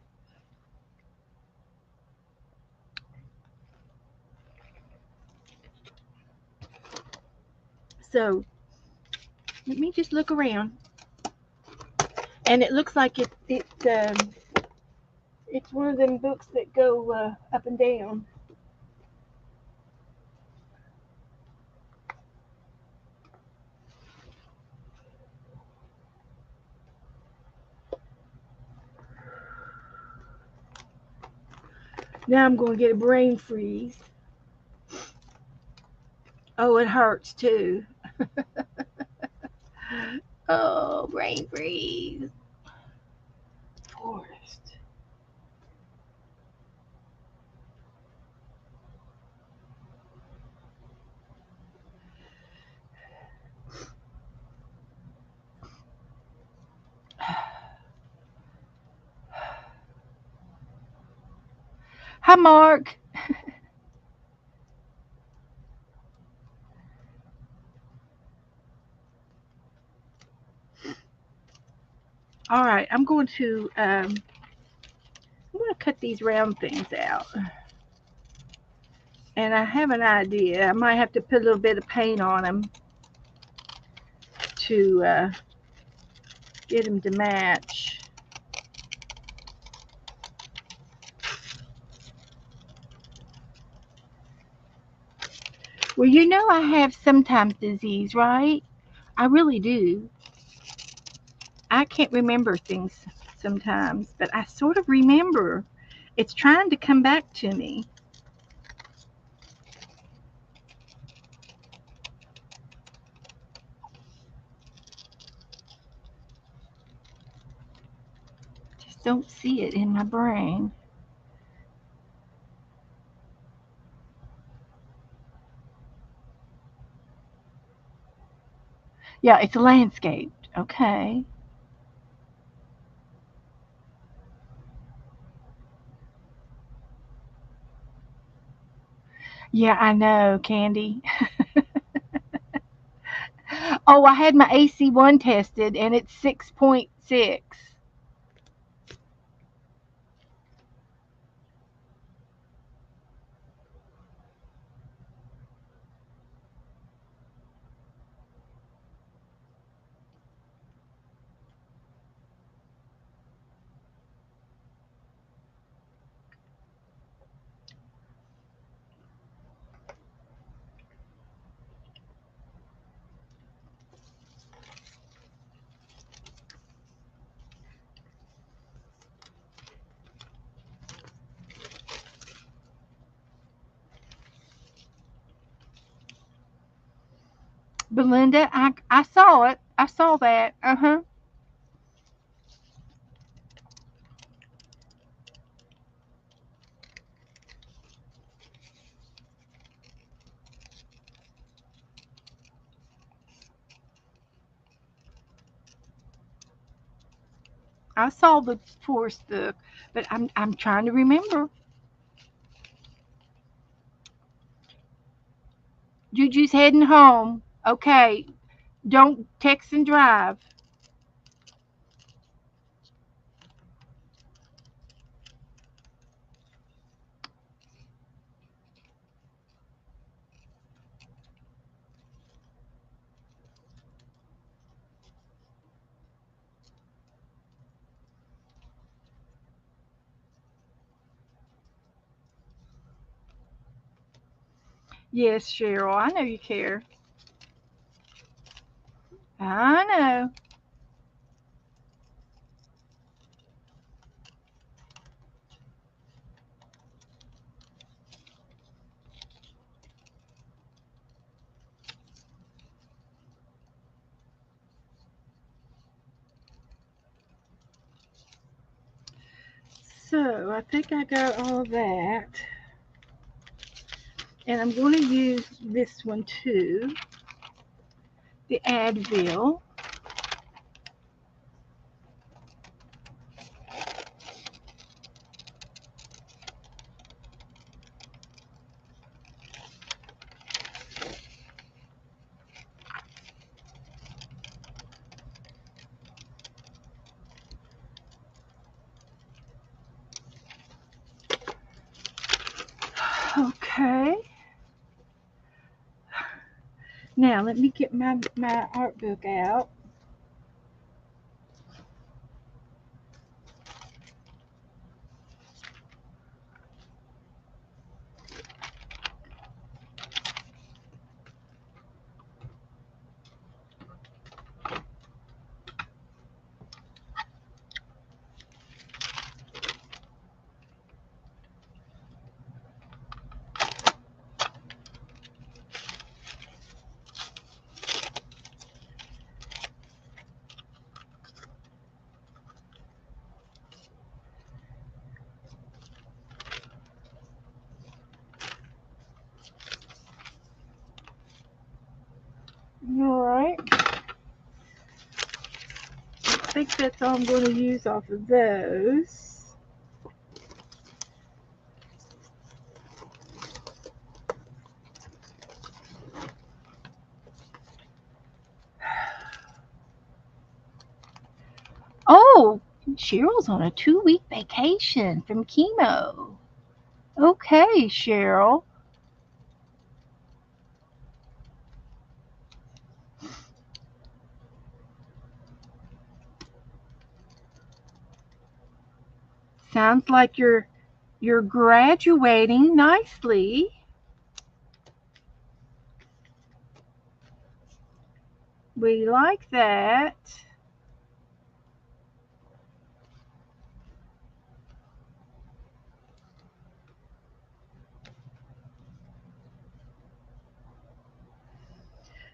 So let me just look around. And it looks like it's one of them books that go up and down. Now I'm going to get a brain freeze. Oh, it hurts too. Oh, brain freeze. Forest. Hi, Mark. All right, I'm going to cut these round things out, and I have an idea. I might have to put a little bit of paint on them to get them to match. Well, you know I have sometimes disease, right? I really do. I can't remember things sometimes, but I sort of remember. It's trying to come back to me. Just don't see it in my brain. Yeah, it's landscaped. Okay. Yeah, I know, Candy. Oh, I had my AC1 tested and it's 6.6. Belinda, I saw it. I saw that. Uh huh. I saw the force stuff, but I'm trying to remember. Juju's heading home. Okay, don't text and drive. Yes, Cheryl, I know you care. I know. So I think I got all that, and I'm going to use this one too, the Advil. Okay. Now let me get my art book out. All right. I think that's all I'm going to use off of those. Oh, Cheryl's on a 2-week vacation from chemo. Okay, Cheryl. Sounds like you're graduating nicely. We like that.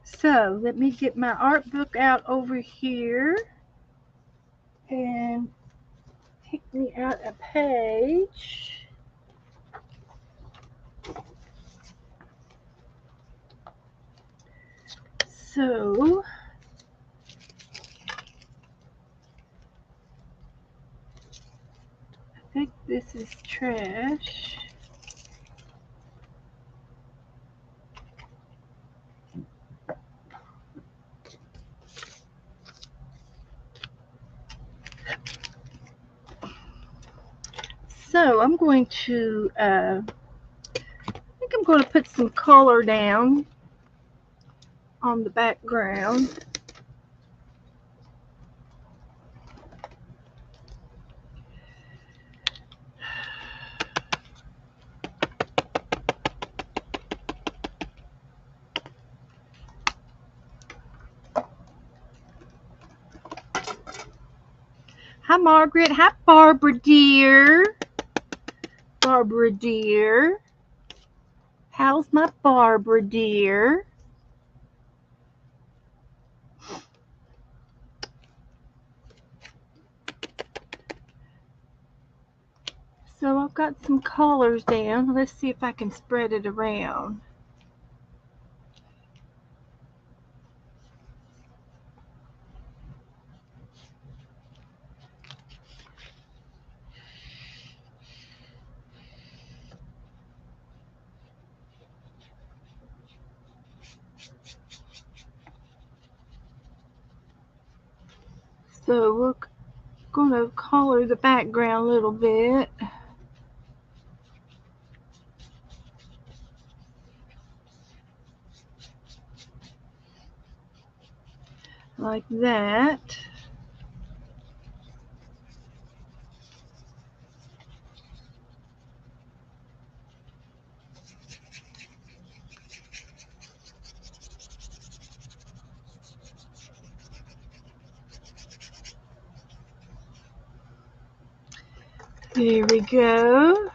So let me get my art book out over here and pick me out a page. So I think this is trash. So I'm going to, I think I'm going to put some color down on the background. Hi, Margaret. Hi, Barbara dear. Barbara dear. How's my Barbara dear? So I've got some colors down. Let's see if I can spread it around. So we're going to color the background a little bit. Like that. There we go.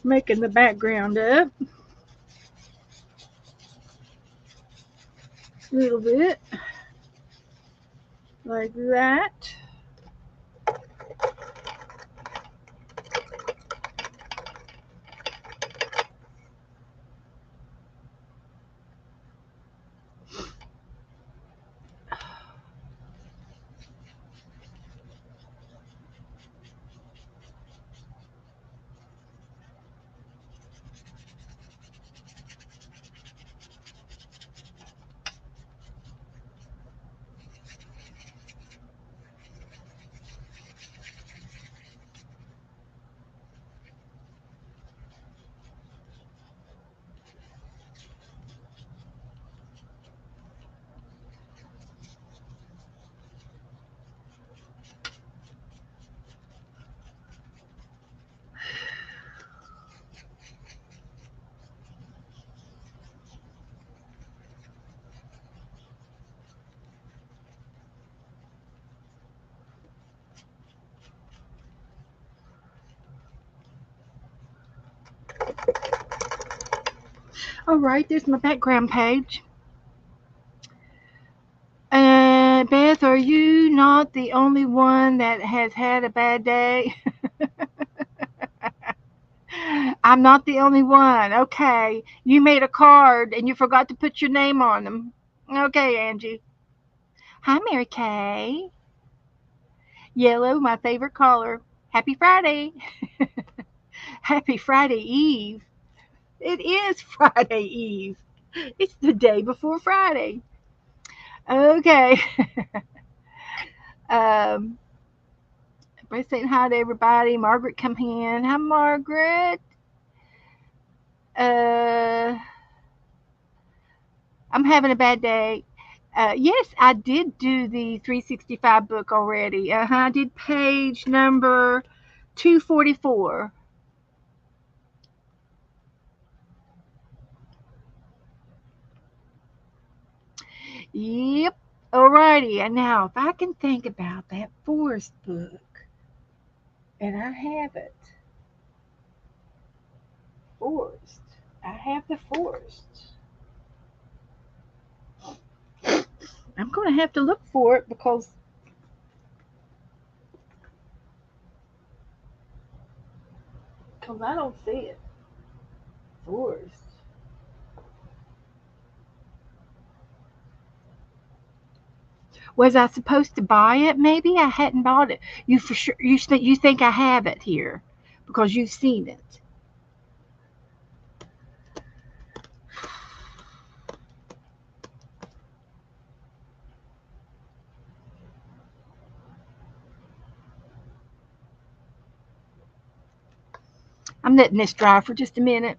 Making the background up a little bit. Like that. All right, there's my background page. Beth, are you not the only one that has had a bad day? I'm not the only one. Okay. You made a card and you forgot to put your name on them. Okay, Angie. Hi, Mary Kay. Yellow, my favorite color. Happy Friday. Happy Friday Eve. It is Friday Eve. It's the day before Friday. Okay. um, everybody saying hi to everybody. Margaret come in. Hi, Margaret. Uh, I'm having a bad day. Yes, I did do the 365 book already. I did page number 244. Yep. Alrighty. And now, if I can think about that forest book, and I have it, forest. I have the forest. I'm going to have to look for it because I don't see it. Forest. Was I supposed to buy it? Maybe I hadn't bought it. You for sure. You think I have it here because you've seen it. I'm letting this dry for just a minute.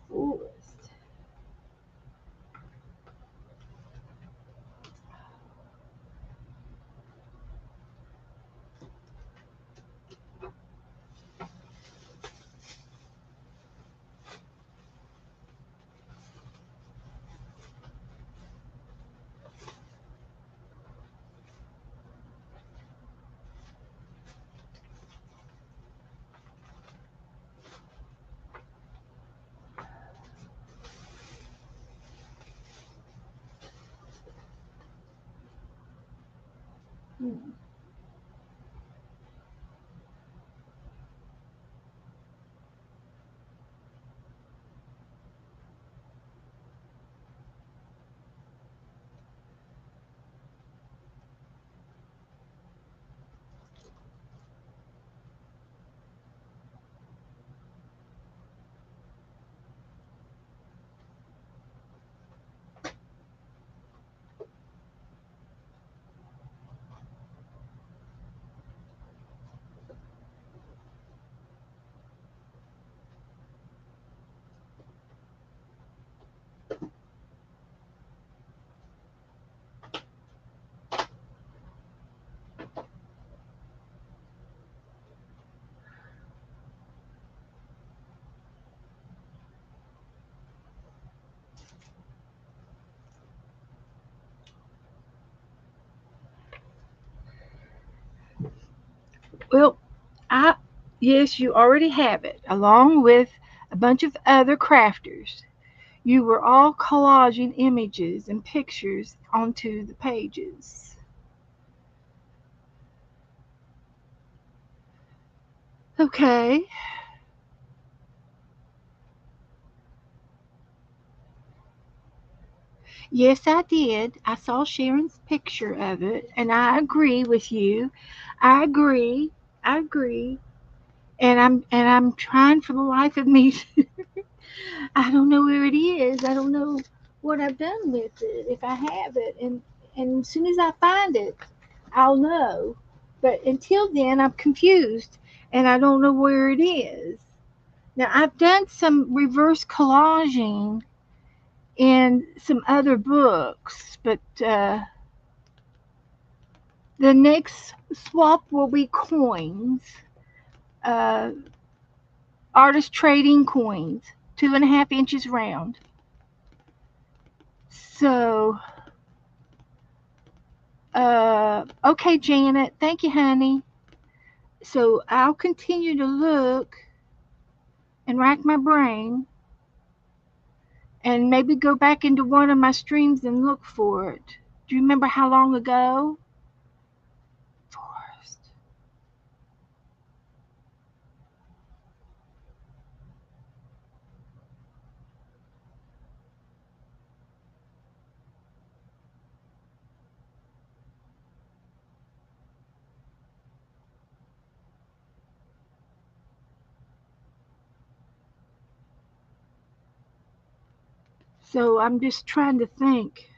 Forest. Hmm. Well, I yes, you already have it, along with a bunch of other crafters. You were all collaging images and pictures onto the pages. Okay. Yes, I did. I saw Sharon's picture of it, and I agree with you. I agree. I agree. And I'm trying for the life of me. I don't know where it is. I don't know what I've done with it. If I have it, and And as soon as I find it, I'll know. But until then, I'm confused and I don't know where it is. Now, I've done some reverse collaging in some other books, but the next swap will be coins, uh, artist trading coins, 2.5 inches round. So, okay, Janet, thank you, honey. So I'll continue to look and rack my brain and maybe go back into one of my streams and look for it. Do you remember how long ago? Forest. So I'm just trying to think.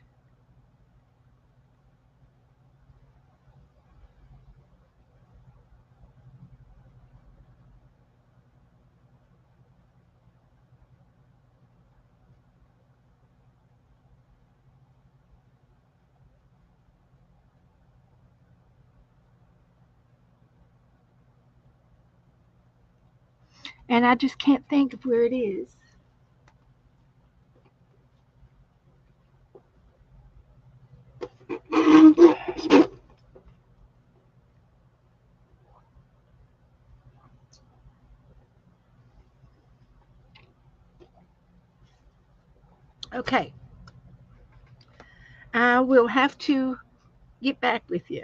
And I just can't think of where it is. Okay. I will have to get back with you.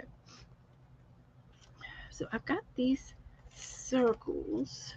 So I've got these circles.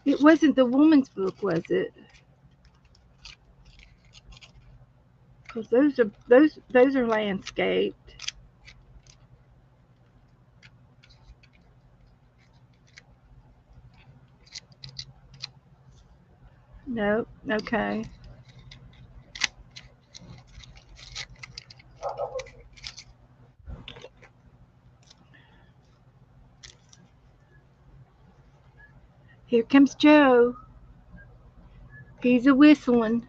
It wasn't the woman's book, was it? Because those are landscaped. Nope. Okay. Here comes Joe. He's a whistling.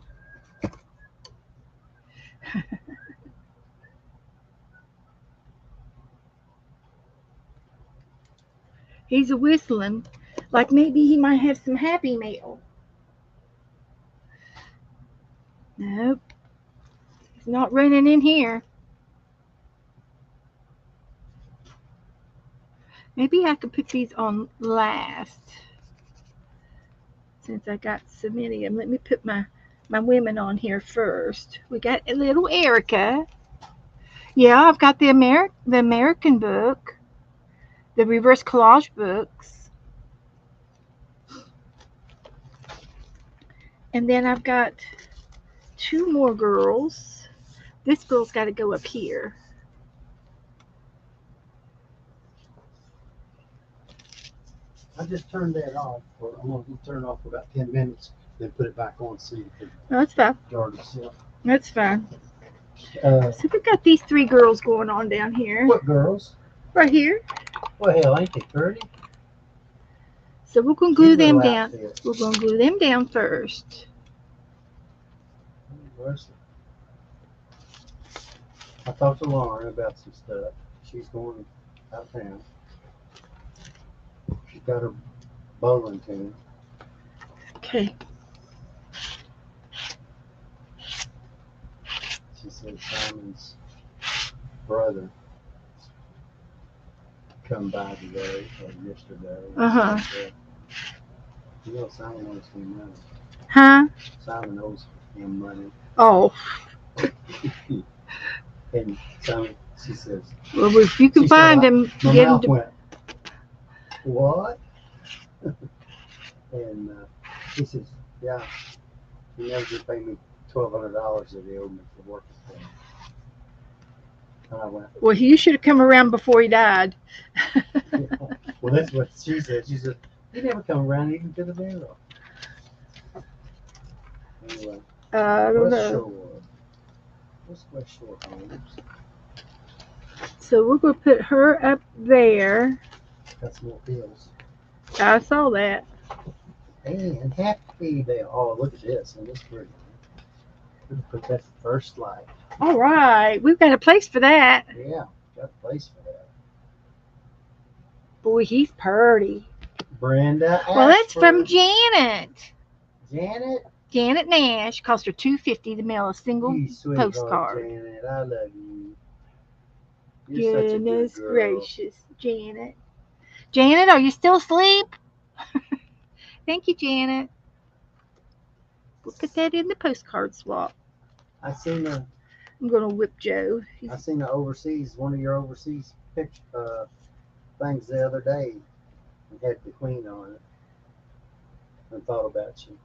He's a whistling. Like maybe he might have some happy mail. Nope. He's not running in here. Maybe I could put these on last since I got so many of them. Let me put my women on here first. We got a little Erica. Yeah, I've got the American book, the reverse collage books, and then I've got two more girls. This girl's got to go up here. I just turned that off. I'm going to turn it off for about 10 minutes, then put it back on, see if it No, that's fine. started itself. That's fine. Uh, So we've got these three girls going on down here. what girls? Right here. Well, hell, ain't they pretty? So we're gonna glue These them little down. outfits. We're gonna glue them down first. I talked to Lauren about some stuff. She's going out of town. She's got her bowling team. Okay. She said Simon's brother come by today or yesterday. Uh huh. You know, Simon wants some money. Huh? Simon owes him money. Oh, And Simon, she says, well, if you can she said, find him, my get him mouth to. went, what? And he says, yeah, he never did pay me $1,200 that he owed me for working for him. And I went, Well, you should have come around before he died. yeah. Well, that's what she said. She said, you never come around even to the funeral. Anyway, I don't West know. Shore. What's West Shore homes? So we're going to put her up there. Got some more pills. I saw that. And happy day. Oh, look at this. And this pretty. We can put that first light. All right. We've got a place for that. Yeah, got a place for that. Boy, he's purty. Brenda Well, that's from Ashford. Janet. Janet. Janet Nash. Cost her $2.50 to mail a single You sweetheart, postcard. Janet. I love you. You're such a good Goodness girl. gracious, Janet. Janet, are you still asleep? Thank you, Janet. We'll put that in the postcard swap. I seen a I'm gonna whip Joe. I seen a overseas one of your overseas picture things the other day. It had the Queen on it. And thought about you.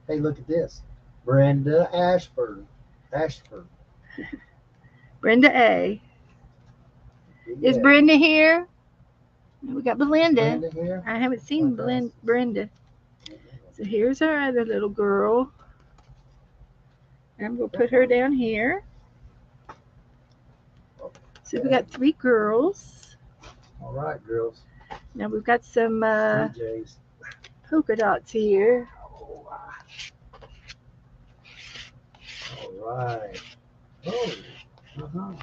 Hey, look at this. Brenda Ashford. Ashford. Brenda A. Is Yeah. Brenda here? We got Belinda. Brenda here? I haven't seen Brenda. So here's our other little girl. I'm gonna put her down here. So we got 3 girls. All right, girls. Now we've got some DJs. polka dots here. All right. Oh. Uh-huh.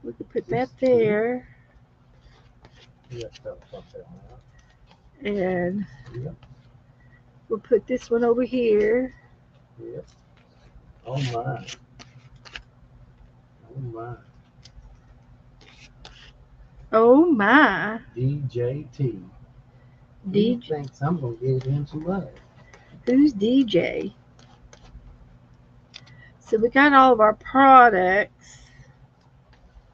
We could put that there. Yeah, And yep. we'll put this one over here. Yep. Oh my. Oh my. Oh my. DJT. He DJ. thinks I'm gonna give him some money. Who's DJ? So we got all of our products.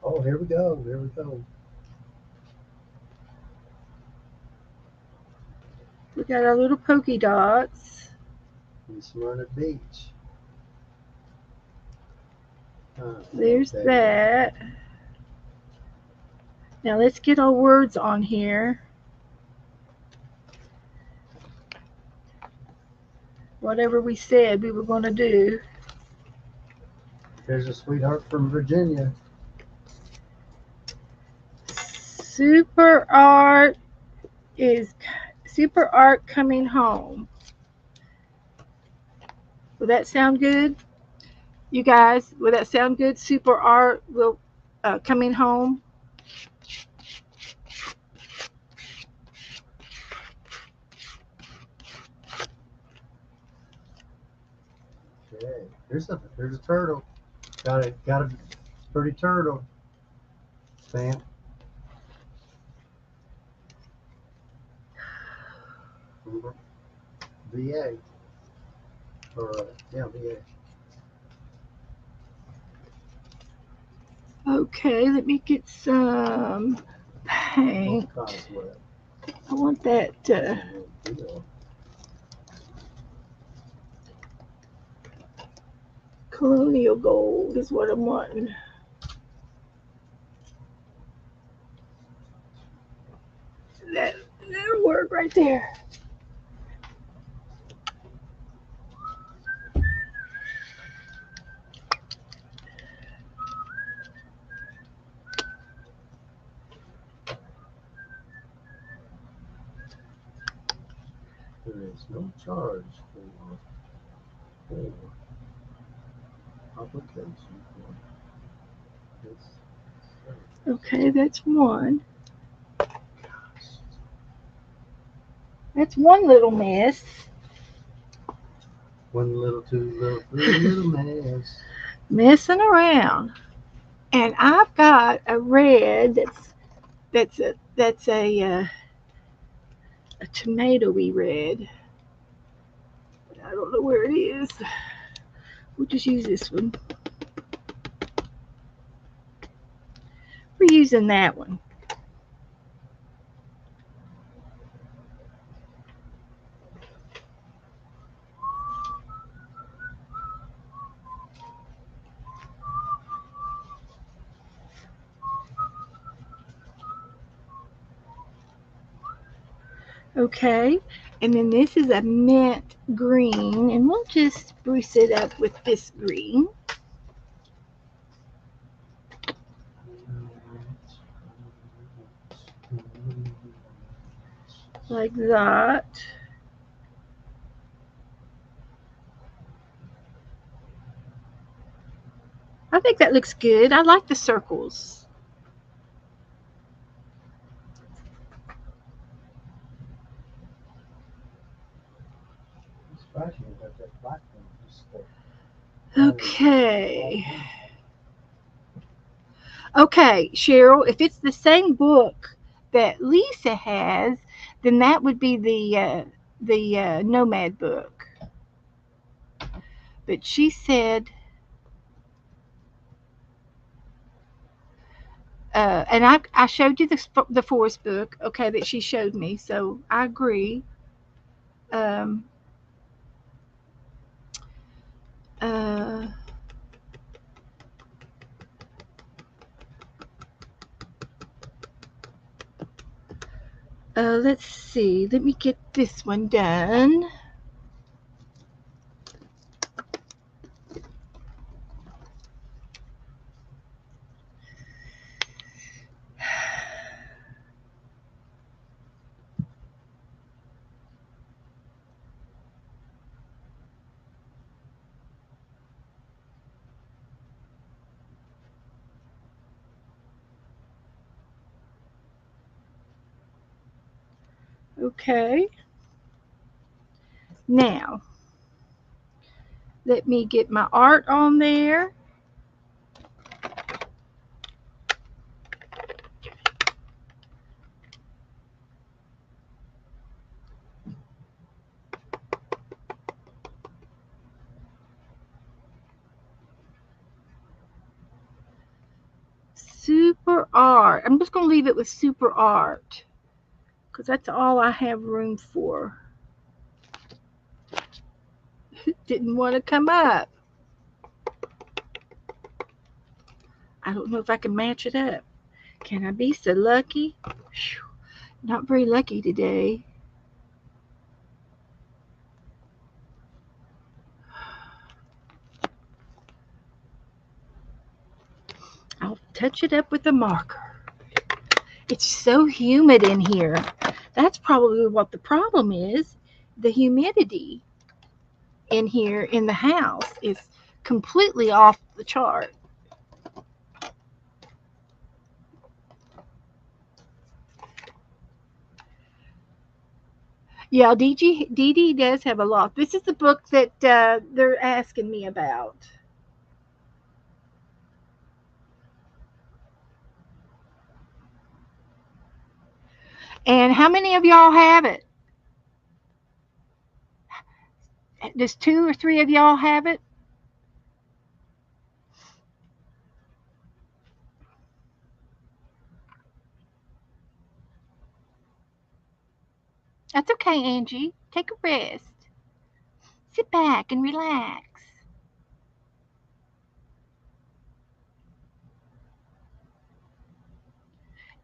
Oh, here we go. Here we go. We got our little polka dots. In Smyrna Beach. There's that. Now let's get our words on here. Whatever we said we were going to do. There's a sweetheart from Virginia. Super Art coming home. Will that sound good? You guys, will that sound good? Super Art will coming home. Okay. Here's a turtle. Got a pretty turtle. Stamp. VA. Or yeah, VA. Okay, let me get some paint. I want that colonial gold is what I'm wanting. That'll work right there. There is no charge for application for this. Okay, that's one. That's one little mess. One little, two little, three little mess. Messing around. And I've got a red that's a tomatoey red. I don't know where it is. We'll just use this one. We're using that one. Okay. And then this is a mint green, and we'll just spruce it up with this green like that. I think that looks good. I like the circles. I'm surprised you got that black one. Just Okay. Okay, Cheryl, if it's the same book that Lisa has, then that would be the Nomad book. But she said, and I showed you the Forest book, okay, that she showed me. So I agree. Um, uh, let's see. Let me get this one done. Okay. Now, let me get my art on there. Super art. I'm just going to leave it with super art because that's all I have room for. Didn't want to come up. I don't know if I can match it up. Can I be so lucky? Whew, not very lucky today. I'll touch it up with a marker. It's so humid in here. That's probably what the problem is. The humidity in here in the house is completely off the chart. Yeah, DD does have a lot. This is the book that they're asking me about. And how many of y'all have it? Does two or three of y'all have it? That's okay, Angie. Take a rest. Sit back and relax.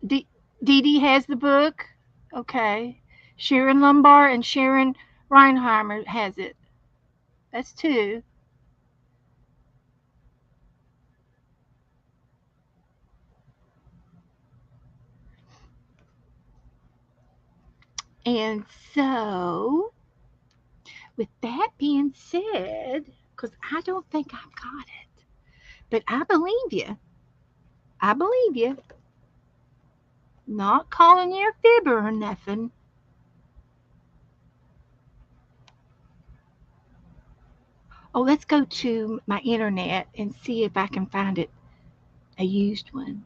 D- Dee Dee has the book. Okay. Sharon Lumbar and Sharon Reinheimer has it. That's two. And so, with that being said, because I don't think I've got it, but I believe you. I believe you. Not calling you a fibber or nothing. Oh, let's go to my internet and see if I can find it, a used one.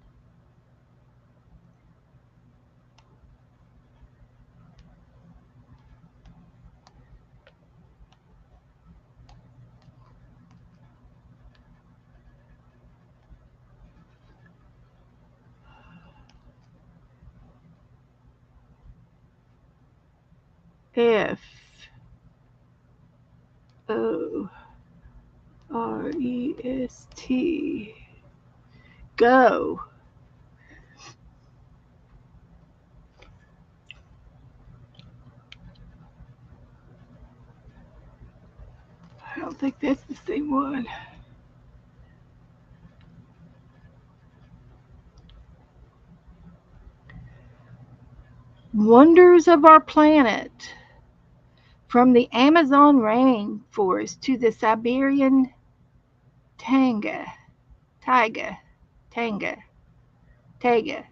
F O Rest. Go. I don't think that's the same one. Wonders of our planet. From the Amazon rainforest to the Siberian tanga, taiga, tanga, taiga.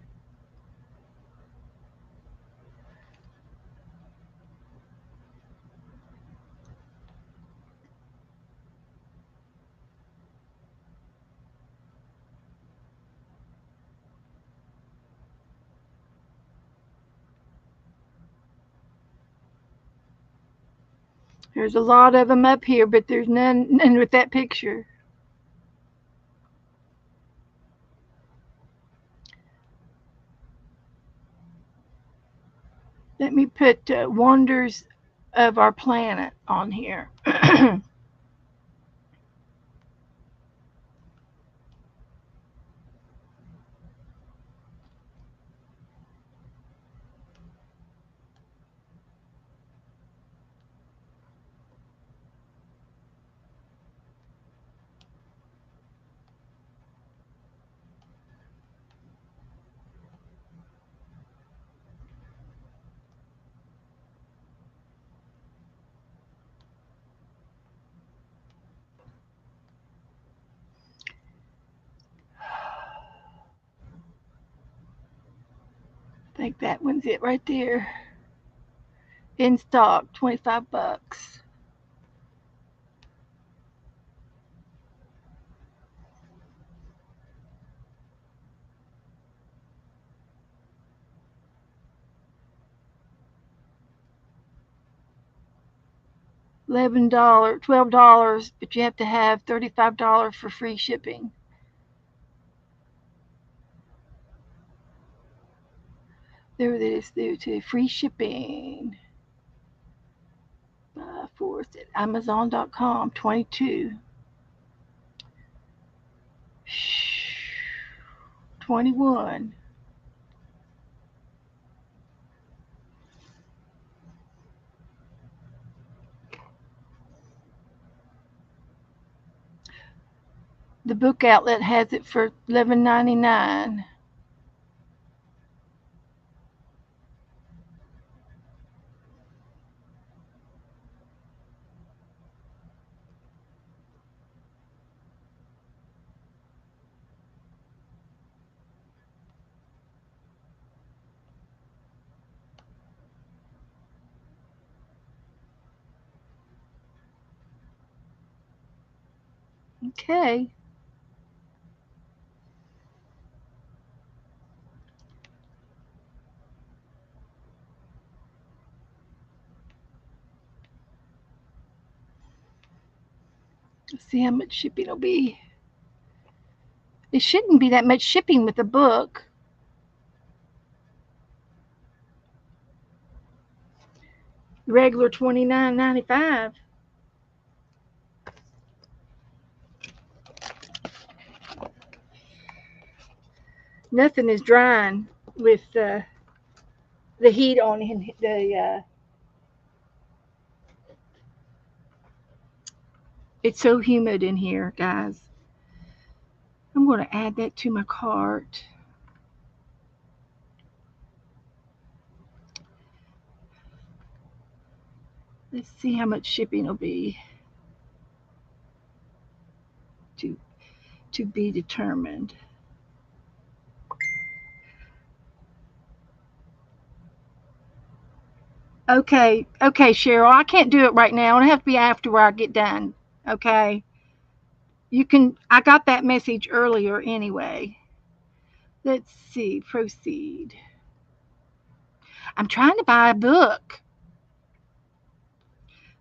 There's a lot of them up here, but there's none with that picture. Let me put wonders of our planet on here. I think that one's it right there. In stock, 25 bucks. $11, $12, but you have to have $35 for free shipping. There it is, there too. Free shipping. Force at Amazon.com, 22. 21. The book outlet has it for $11.99. Okay. Let's see how much shipping will be. It shouldn't be that much shipping with a book. Regular $29.95. Nothing is drying with the heat on the. It's so humid in here, guys. I'm going to add that to my cart. Let's see how much shipping will be to to be determined. Okay, okay, Cheryl. I can't do it right now. It'll have to be after I get done. Okay. You can. I got that message earlier anyway. Let's see. Proceed. I'm trying to buy a book.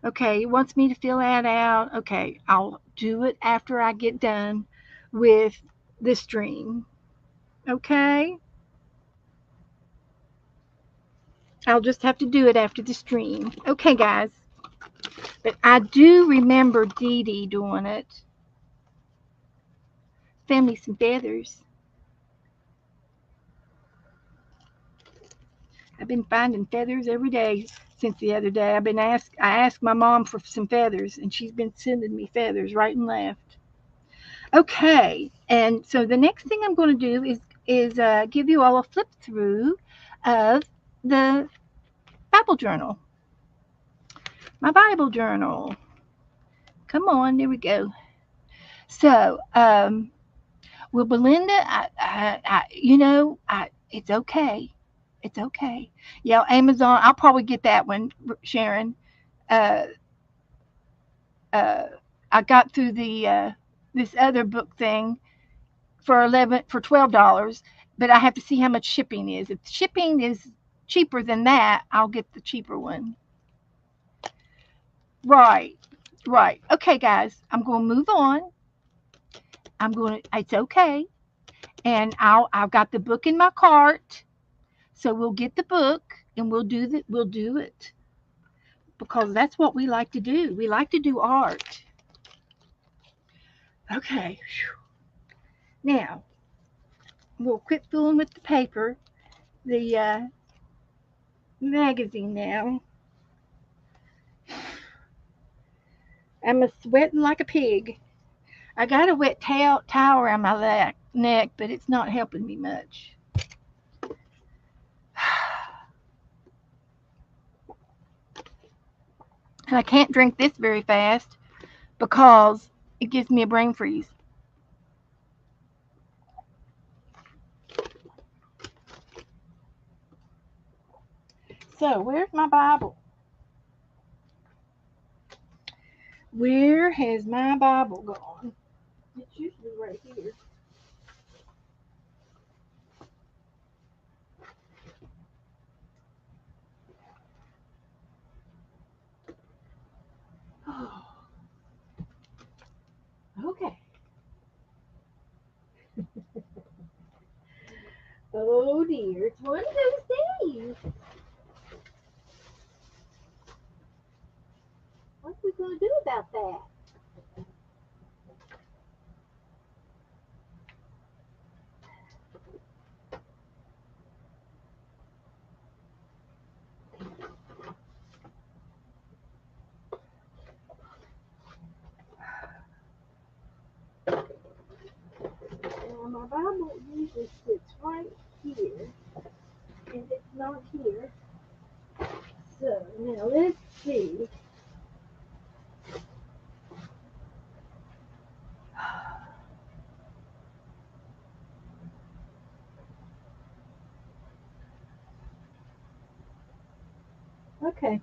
Okay, it wants me to fill that out. Okay, I'll do it after I get done with the stream. Okay. I'll just have to do it after the stream. Okay, guys. But I do remember Dee Dee doing it. Family some feathers. I've been finding feathers every day since the other day. I asked my mom for some feathers, and she's been sending me feathers right and left. Okay, and so the next thing I'm going to do is give you all a flip through of the Bible journal. My Bible journal. Come on, there we go. So, well, Belinda, it's okay. It's okay. Yeah, Amazon. I'll probably get that one, Sharon. Uh, uh, I got through the this other book thing for $12, but I have to see how much shipping is. If shipping is cheaper than that, I'll get the cheaper one. Right, right. Okay, guys, I'm going to move on. I'm going to. It's okay, and I've got the book in my cart, so we'll get the book and we'll do it because that's what we like to do. We like to do art. Okay. Now we'll quit fooling with the paper, the magazine now. I'm a sweating like a pig. I got a wet towel around my neck, but it's not helping me much. And I can't drink this very fast because it gives me a brain freeze. So, where's my Bible? Where has my Bible gone? It's usually right here. Oh, okay. Oh dear, it's one of those days. What are we going to do about that? Now, my Bible usually sits right here, and it's not here. So, now let's see. Okay.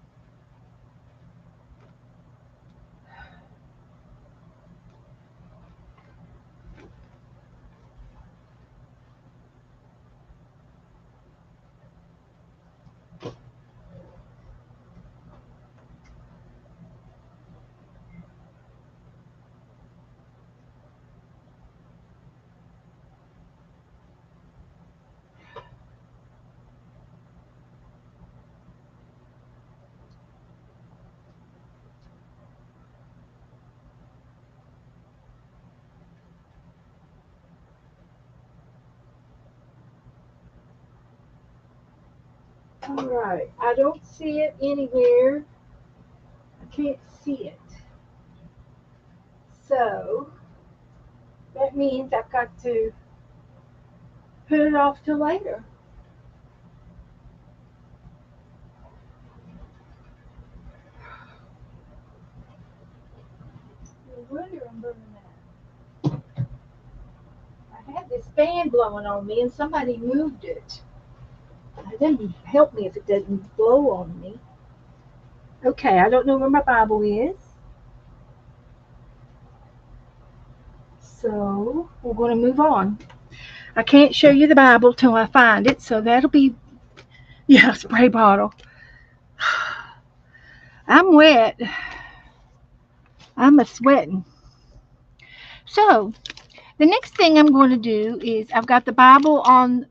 All right. I don't see it anywhere. I can't see it. So, that means I've got to put it off till later. No wonder I'm burning that. I had this fan blowing on me and somebody moved it. It doesn't help me if it doesn't blow on me. Okay, I don't know where my Bible is. So we're going to move on. I can't show you the Bible till I find it, so that'll be, yeah, spray bottle. I'm wet. I'm a sweating. So the next thing I'm going to do is I've got the Bible on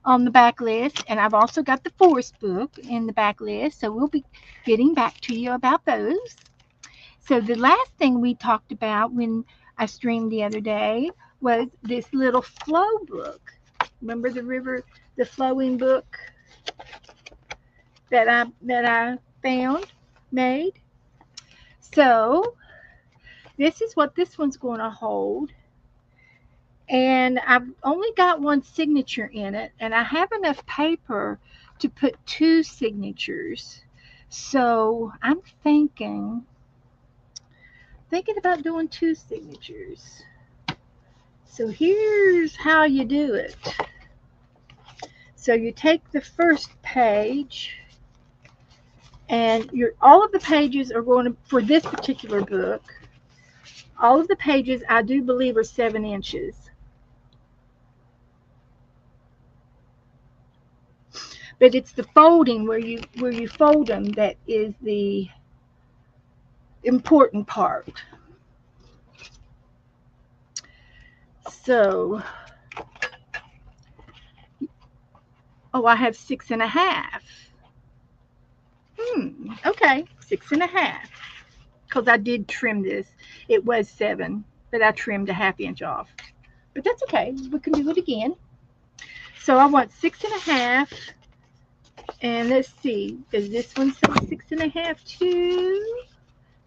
on the back list, and I've also got the forest book in the back list, so we'll be getting back to you about those. So the last thing we talked about when I streamed the other day was this little flow book. Remember the river, the flowing book that I found made. So this is what this one's going to hold. And I've only got one signature in it, and I have enough paper to put two signatures. So I'm thinking about doing two signatures. So here's how you do it. So you take the first page, and all of the pages are going to, for this particular book, all of the pages I do believe are 7 inches. But it's the folding where you fold them that is the important part. So, oh, I have 6.5. Okay, 6.5. Because I did trim this. It was 7, but I trimmed a half inch off. But that's okay. We can do it again. So I want 6.5. And let's see. Does this one say 6.5 too?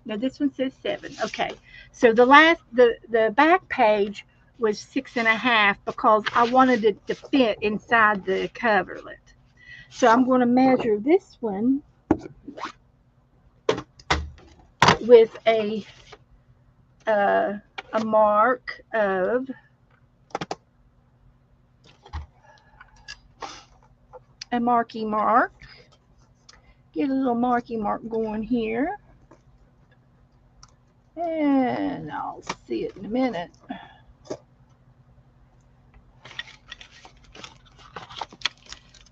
No, this one says 7. Okay. So the back page was 6.5 because I wanted it to fit inside the coverlet. So I'm going to measure this one with uh, a mark of a marky mark. Get a little marky mark going here. And I'll see it in a minute.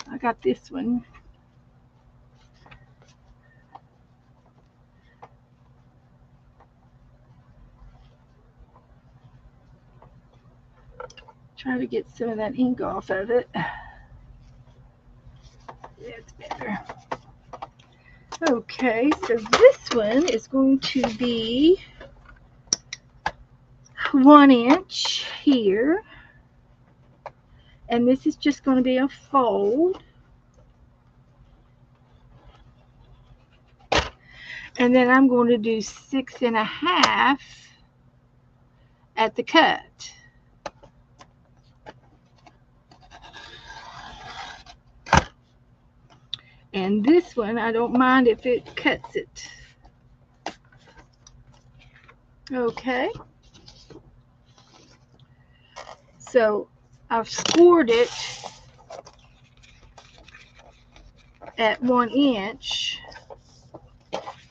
I got this one. Try to get some of that ink off of it. That's better. Okay, so this one is going to be 1 inch here. And this is just going to be a fold. And then I'm going to do 6.5 at the cut. And this one, I don't mind if it cuts it. Okay. So I've scored it at 1 inch.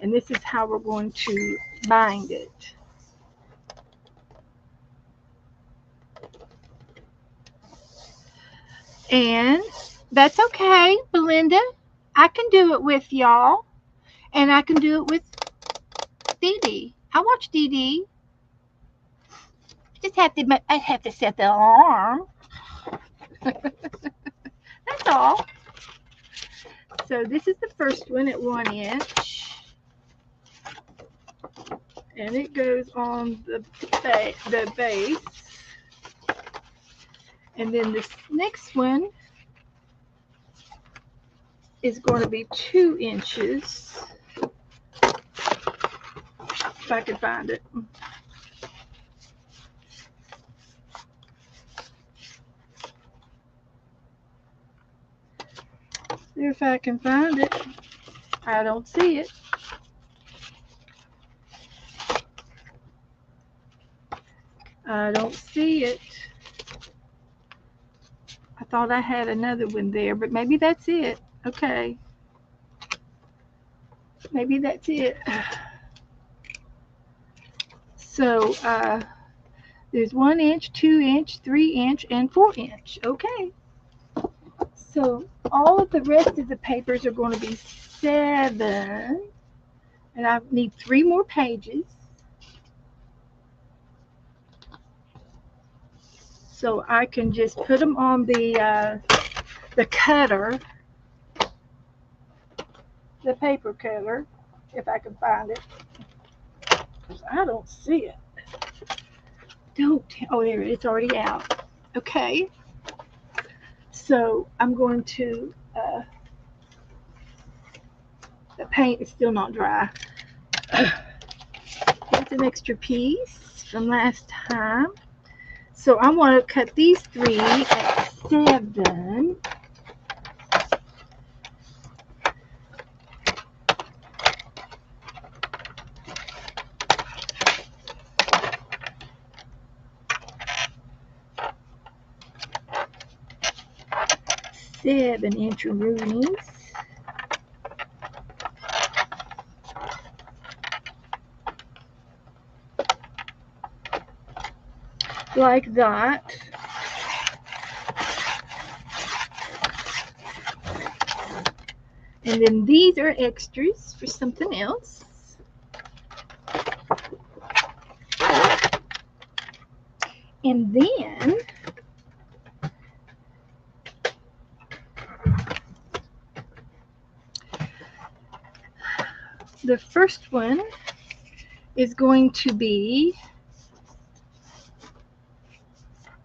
And this is how we're going to bind it. And that's okay, Belinda. I can do it with y'all. And I can do it with Dee Dee. I watch Dee Dee. I have to set the alarm. That's all. So this is the first one at 1 inch. And it goes on the base. And then this next one is going to be 2 inches. If I can find it. See if I can find it. I don't see it. I don't see it. I thought I had another one there, but maybe that's it. Okay. Maybe that's it. So there's 1 inch, 2 inch, 3 inch, and 4 inch. Okay. So all of the rest of the papers are going to be 7. And I need 3 more pages. So I can just put them on the the cutter, the paper cutter, if I can find it. I don't see it. Don't. Oh, there it is. It's already out. Okay. So I'm going to. The paint is still not dry. Here's an extra piece from last time. So I want to cut these three at 7. Seven-inch rulings. Like that. And then these are extras for something else. And then the first one is going to be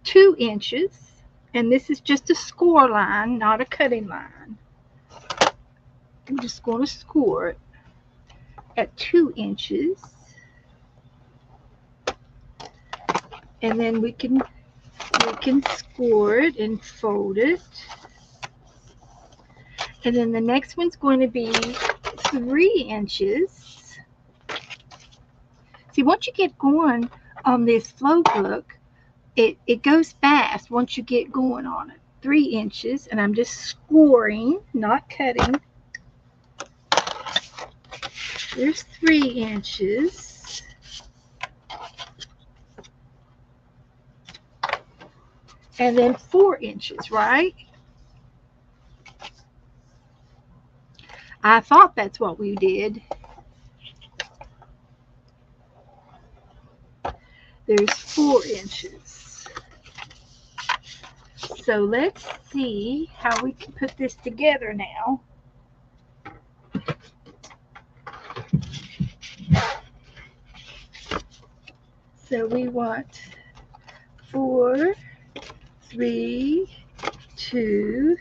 2 inches. And this is just a score line, not a cutting line. I'm just going to score it at 2 inches. And then we can score it and fold it. And then the next one's going to be 3 inches. See, once you get going on this flow book, it goes fast once you get going on it. 3 inches, and I'm just scoring, not cutting. There's 3 inches. And then 4 inches, right? I thought that's what we did. There's 4 inches. So let's see how we can put this together now. So we want 4, 3, 2,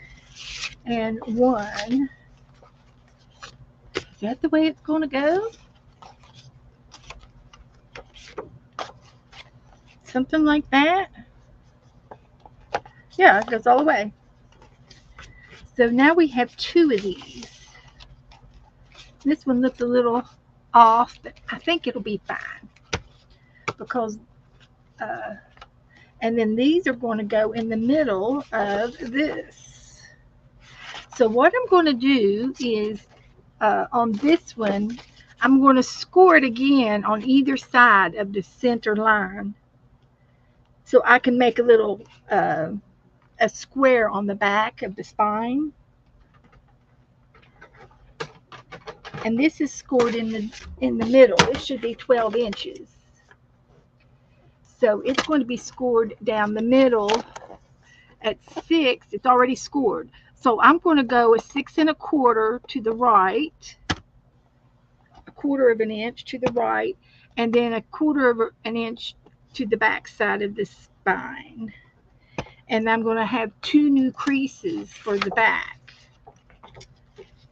and 1. Is that the way it's going to go? Something like that? Yeah, it goes all the way. So now we have 2 of these. This one looks a little off, but I think it'll be fine. Because, and then these are going to go in the middle of this. So what I'm going to do is, on this one, I'm going to score it again on either side of the center line. So I can make a little, a square on the back of the spine. And this is scored in the middle. It should be 12 inches. So it's going to be scored down the middle at 6. It's already scored. So I'm going to go a 6 1/4 to the right, 1/4 of an inch to the right, and then 1/4 of an inch to the back side of the spine. And I'm going to have 2 new creases for the back.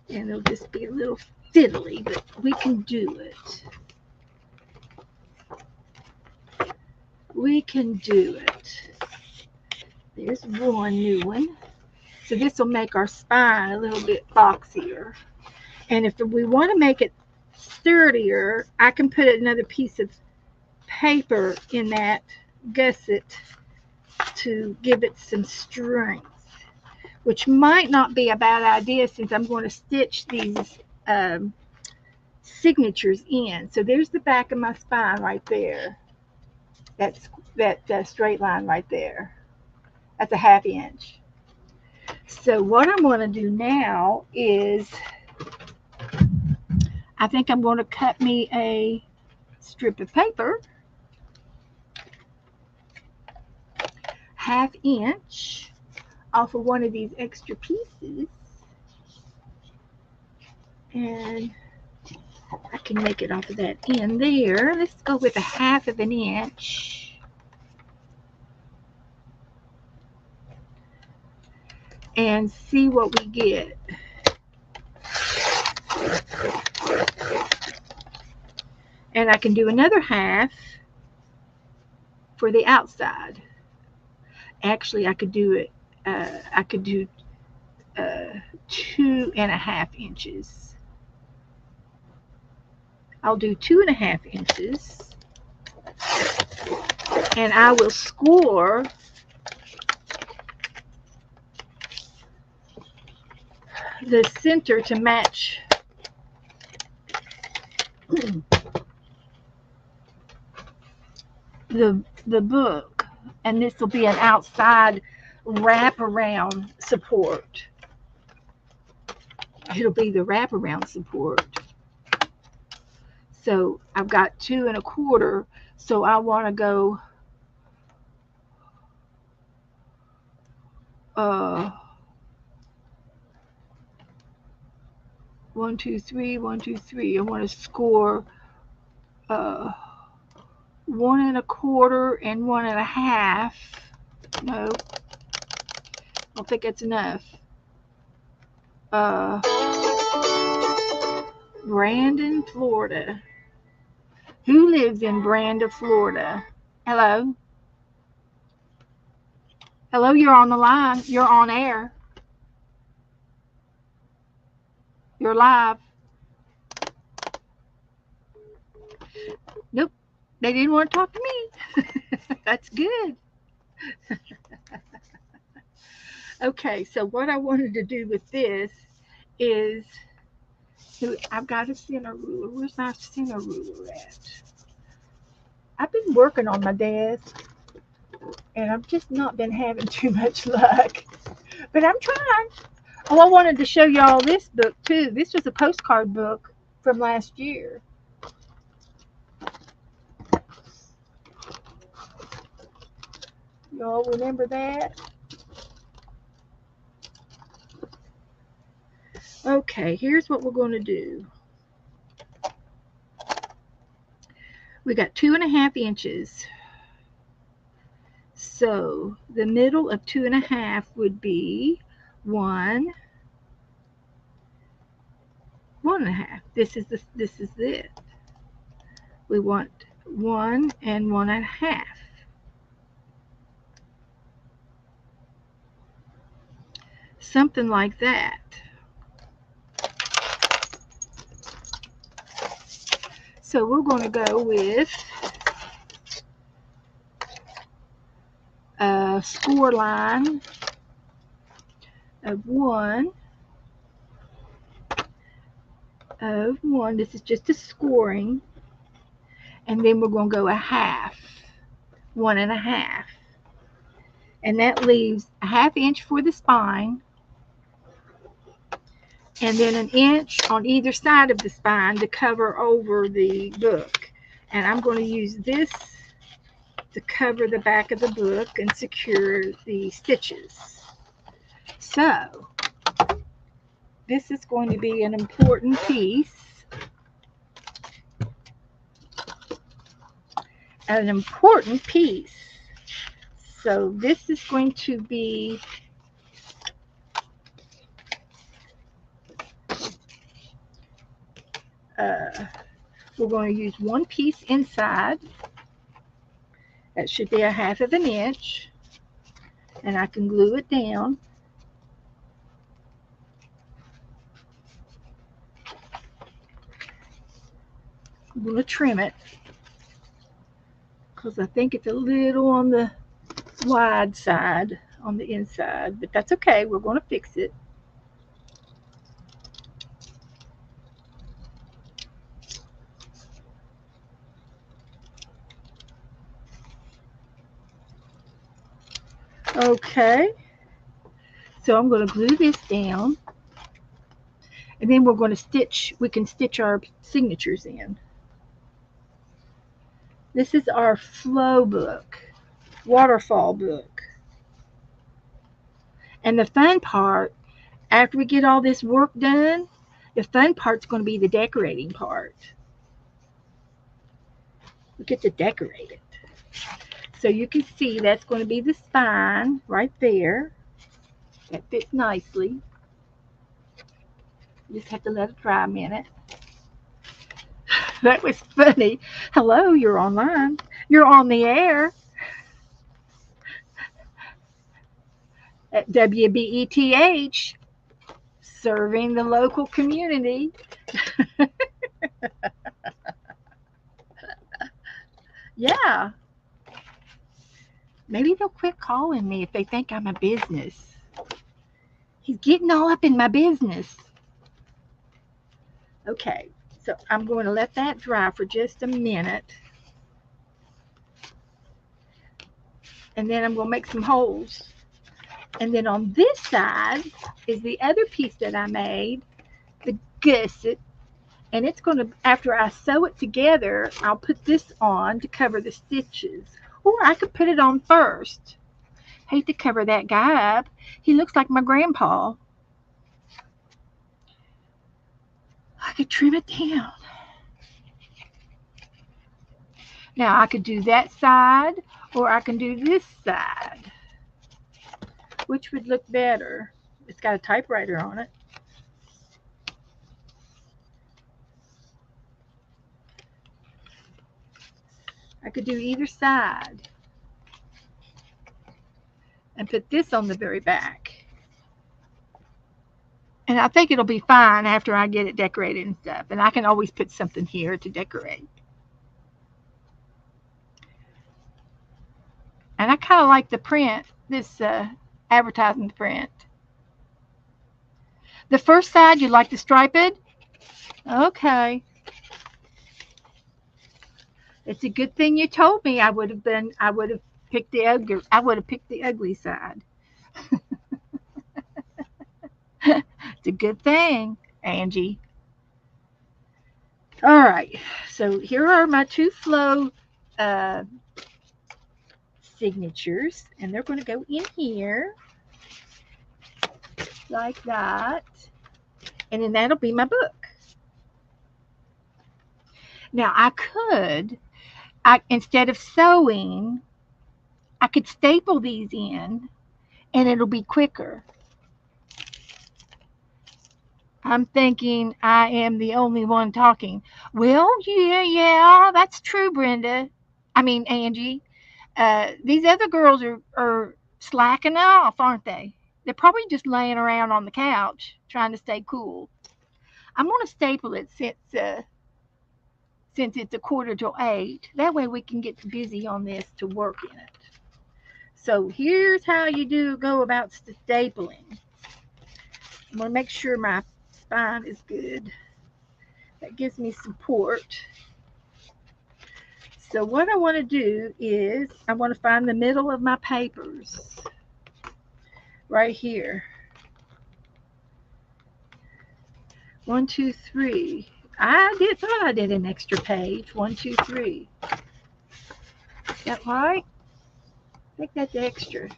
And it'll just be a little fiddly, but we can do it. We can do it. There's one new one. So this will make our spine a little bit boxier. And if we want to make it sturdier, I can put another piece of paper in that gusset to give it some strength, which might not be a bad idea since I'm going to stitch these signatures in. So there's the back of my spine right there. That's that straight line right there. That's a 1/2 inch. So what I'm going to do now is, I think I'm going to cut me a strip of paper, 1/2 inch off of one of these extra pieces, and I can make it off of that end there. Let's go with a 1/2 inch and see what we get. And I can do another half for the outside. Actually, I could do it. I could do 2.5 inches. I'll do 2.5 inches, and I will score the center to match the book, and this will be an outside wraparound support. It'll be the wraparound support. So I've got 2 1/4. So I want to go uh 1 2 3 1 2 3. I want to score uh 1 1/4 and 1 1/2. No, I don't think that's enough. Uh, Brandon, Florida. Who lives in Brandon, Florida? Hello? Hello, you're on the line. You're on air. You're live. Nope, they didn't want to talk to me. That's good. Okay, so what I wanted to do with this is I've got a center ruler. Where's my center ruler at? I've been working on my desk and I've just not been having too much luck. But I'm trying. Oh, I wanted to show y'all this book too. This was a postcard book from last year. Y'all remember that? Okay, here's what we're going to do. We got 2.5 inches. So the middle of 2.5 would be 1, 1.5. This is it. We want 1 and 1.5. Something like that. So we're going to go with a score line of 1 of 1. This is just a scoring. And then we're going to go a half, 1.5. And that leaves a 1/2 inch for the spine, and then an inch on either side of the spine to cover over the book. And I'm going to use this to cover the back of the book and secure the stitches. So this is going to be an important piece. An important piece. So this is going to be we're going to use one piece inside. That should be a 1/2 inch, and I can glue it down. I'm going to trim it because I think it's a little on the wide side on the inside, but that's okay. We're going to fix it. Okay, so I'm going to glue this down, and then we're going to stitch. We can stitch our signatures in. This is our flow book, waterfall book. And the fun part, after we get all this work done, the fun part's going to be the decorating part. We get to decorate it. So you can see that's going to be the spine right there. That fits nicely. You just have to let it dry a minute. That was funny. Hello, you're online. You're on the air at WBETH, serving the local community. Yeah, maybe they'll quit calling me if they think I'm a business. He's getting all up in my business. Okay, so I'm going to let that dry for just a minute. And then I'm going to make some holes. And then on this side is the other piece that I made, the gusset. And it's going to, after I sew it together, I'll put this on to cover the stitches. Or I could put it on first. Hate to cover that guy up. He looks like my grandpa. I could trim it down. Now I could do that side or I can do this side. Which would look better? It's got a typewriter on it. I could do either side and put this on the very back. And I think it'll be fine after I get it decorated and stuff. And I can always put something here to decorate. And I kind of like the print, this advertising print. The first side, you like to stripe it? Okay. It's a good thing you told me. I would have picked the ugly side. It's a good thing, Angie. All right. So here are my two flow uh, signatures, and they're going to go in here like that. And then that'll be my book. Now instead of sewing, I could staple these in and it'll be quicker. I'm thinking I am the only one talking. Well, yeah, that's true, Brenda. I mean, Angie. These other girls are slacking off, aren't they? They're probably just laying around on the couch trying to stay cool. I'm going to staple it since it's a quarter till 8. That way we can get busy on this to work in it. So here's how you go about stapling. I'm going to make sure my spine is good. That gives me support. So what I want to do is I want to find the middle of my papers right here. 1, 2, 3. Thought I did an extra page. 1, 2, 3. Is that right? I think that's extra.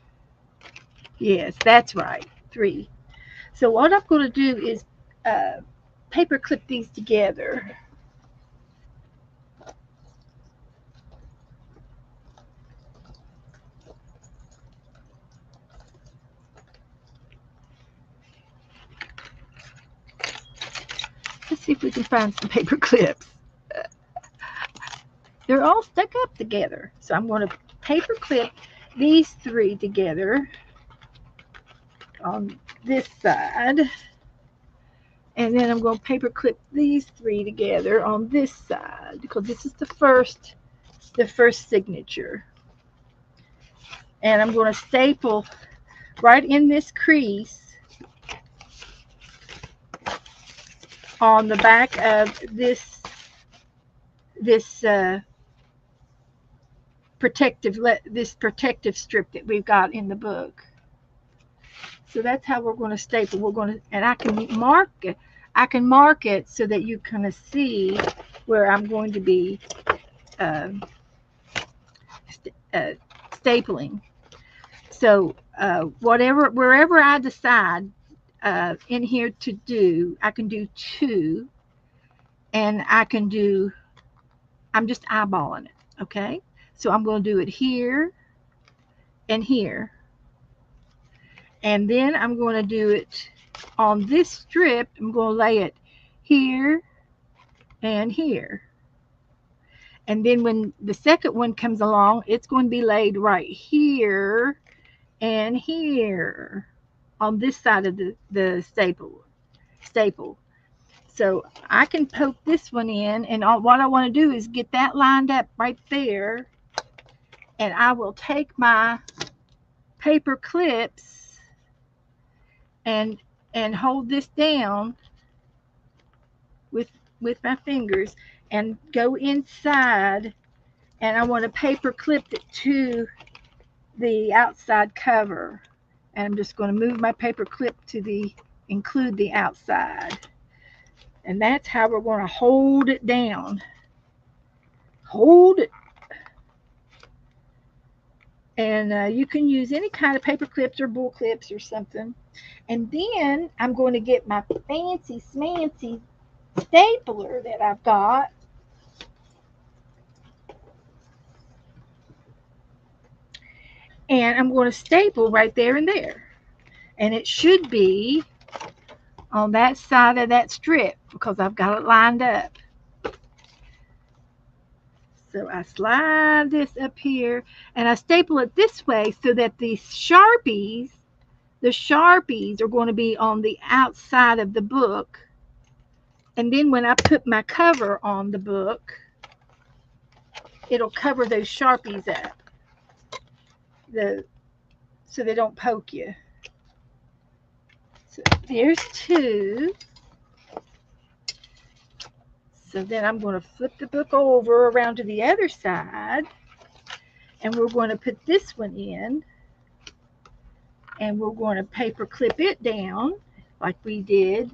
Yes, that's right. 3. So what I'm going to do is paper clip these together. Let's see if we can find some paper clips. They're all stuck up together. So I'm going to paper clip these 3 together on this side. And then I'm going to paper clip these 3 together on this side because this is the first signature. And I'm going to staple right in this crease on the back of this protective strip that we've got in the book. So that's how we're going to staple. And I can mark it so that you kind of see where I'm going to be stapling. So wherever I decide in here to do, I can do two, and I can do. I'm just eyeballing it. Okay. So I'm going to do it here and here, and then I'm going to do it on this strip. I'm going to lay it here and here. And then when the second one comes along, it's going to be laid right here and here on this side of the staple. So I can poke this one in, and what I want to do is get that lined up right there, and I will take my paper clips and hold this down with my fingers and go inside, and I want to paper clip it to the outside cover. And I'm just going to move my paper clip to include the outside. And that's how we're going to hold it down. Hold it. And you can use any kind of paper clips or bull clips or something. And then I'm going to get my fancy smancy stapler that I've got. And I'm going to staple right there and there. And it should be on that side of that strip because I've got it lined up. So I slide this up here and I staple it this way so that the Sharpies are going to be on the outside of the book. And then when I put my cover on the book, it'll cover those Sharpies up so they don't poke you. So there's two. So then I'm going to flip the book over around to the other side, and we're going to put this one in, and we're going to paper clip it down like we did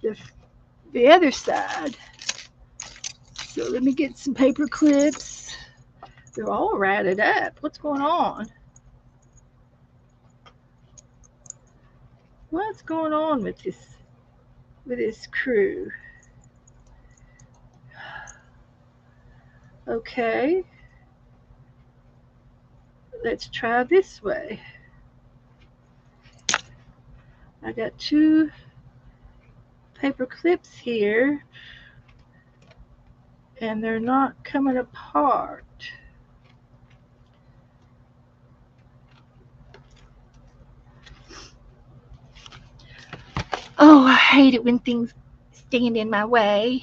the other side. So let me get some paper clips. They're all ratted up. What's going on? What's going on with this crew? Okay. Let's try this way. I got two paper clips here, and they're not coming apart. Oh, I hate it when things stand in my way.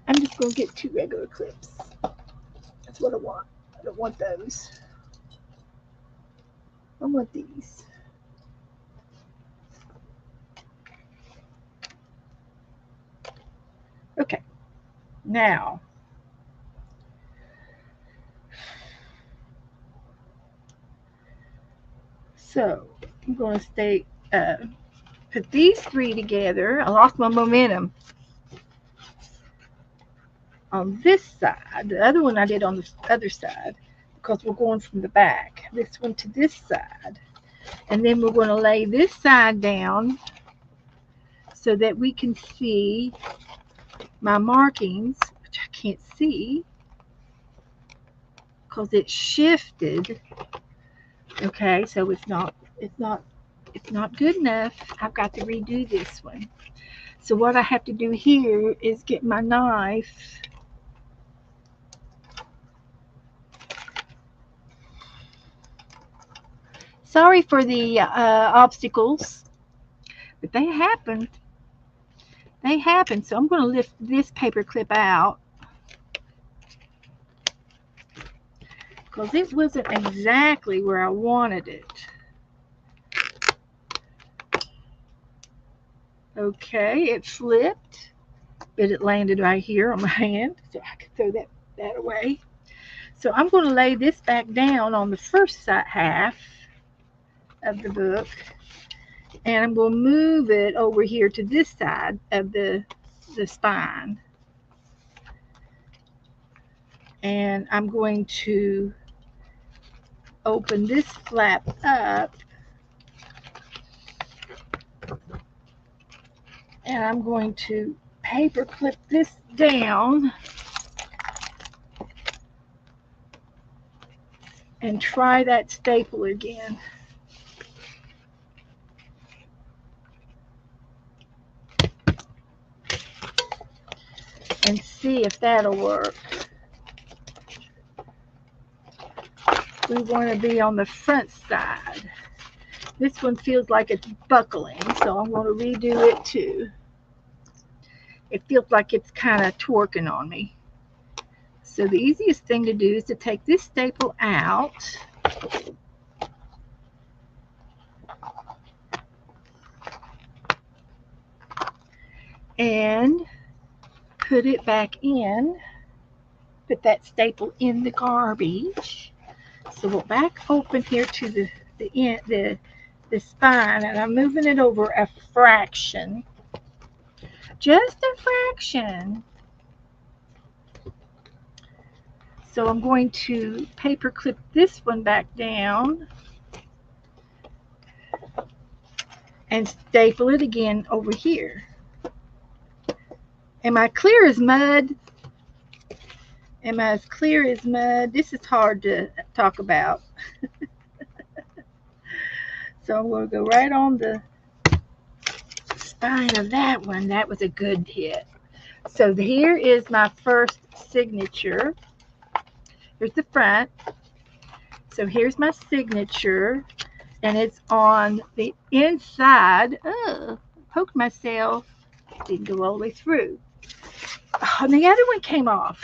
I'm just going to get two regular clips. That's what I want. I don't want those. I want these. Okay. Now, so I'm going to put these three together. I lost my momentum on this side. The other one I did on the other side because we're going from the back. This one to this side. And then we're going to lay this side down so that we can see my markings, which I can't see because it's shifted. Okay, so it's not good enough. I've got to redo this one. So what I have to do here is get my knife. Sorry for the obstacles, but they happened. They happened. So I'm going to lift this paper clip out because it wasn't exactly where I wanted it. Okay, it flipped, but it landed right here on my hand, so I could throw that away. So I'm going to lay this back down on the first half of the book, and I'm going to move it over here to this side of the spine. And I'm going to open this flap up, and I'm going to paper clip this down and try that staple again and see if that'll work. We want to be on the front side. This one feels like it's buckling, so I'm going to redo it too. It feels like it's kind of torquing on me. So the easiest thing to do is to take this staple out and put it back in. Put that staple in the garbage. So we'll back open here to the spine, and I'm moving it over a fraction, just a fraction. So I'm going to paper clip this one back down and staple it again over here. Am I clear as mud? Am I as clear as mud? This is hard to talk about. So I'm going to go right on the spine of that one. That was a good hit. So here is my first signature. Here's the front. So here's my signature, and it's on the inside. Oh, poked myself. Didn't go all the way through. Oh, and the other one came off.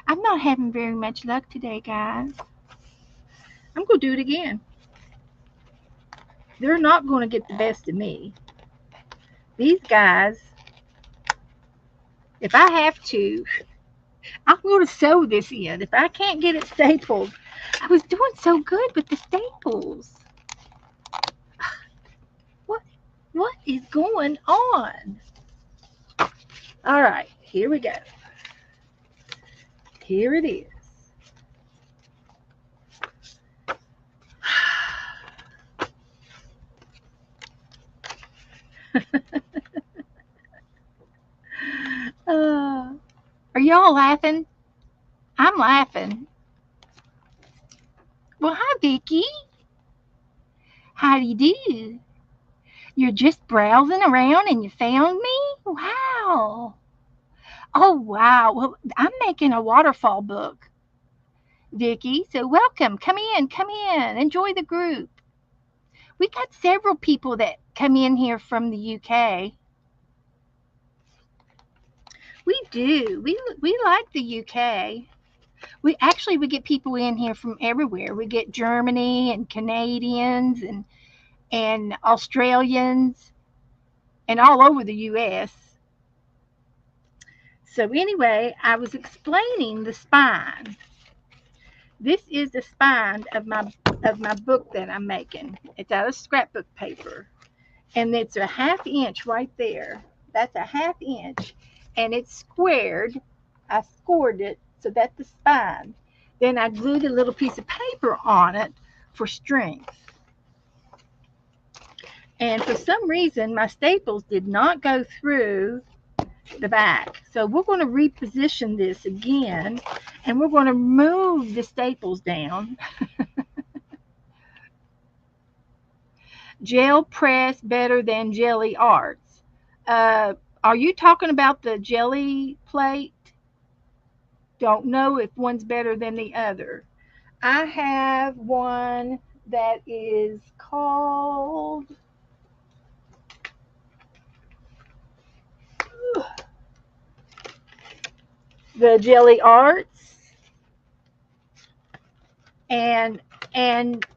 I'm not having very much luck today, guys. I'm going to do it again. They're not going to get the best of me. These guys, if I have to, I'm going to sew this in. If I can't get it stapled, I was doing so good with the staples. What is going on? All right, here we go. Here it is. Are y'all laughing? I'm laughing. Well, hi, Vicky. How do you do? You're just browsing around and you found me? Wow. Oh, wow. Well, I'm making a waterfall book, Vicky. So welcome. Come in. Come in. Enjoy the group. We got several people that come in here from the UK. We do. We like the UK. We get people in here from everywhere. We get Germany and Canadians and Australians and all over the US. So anyway, I was explaining the spine. This is the spine of my book that I'm making. It's out of scrapbook paper, and it's a half inch right there. That's a half inch, and it's squared. I scored it so that's the spine. Then I glued a little piece of paper on it for strength. And for some reason, my staples did not go through the back. So we're going to reposition this again, and we're going to move the staples down. Gel press better than jelly arts. Are you talking about the jelly plate? Don't know if one's better than the other. I have one that is called the Jelly Arts, and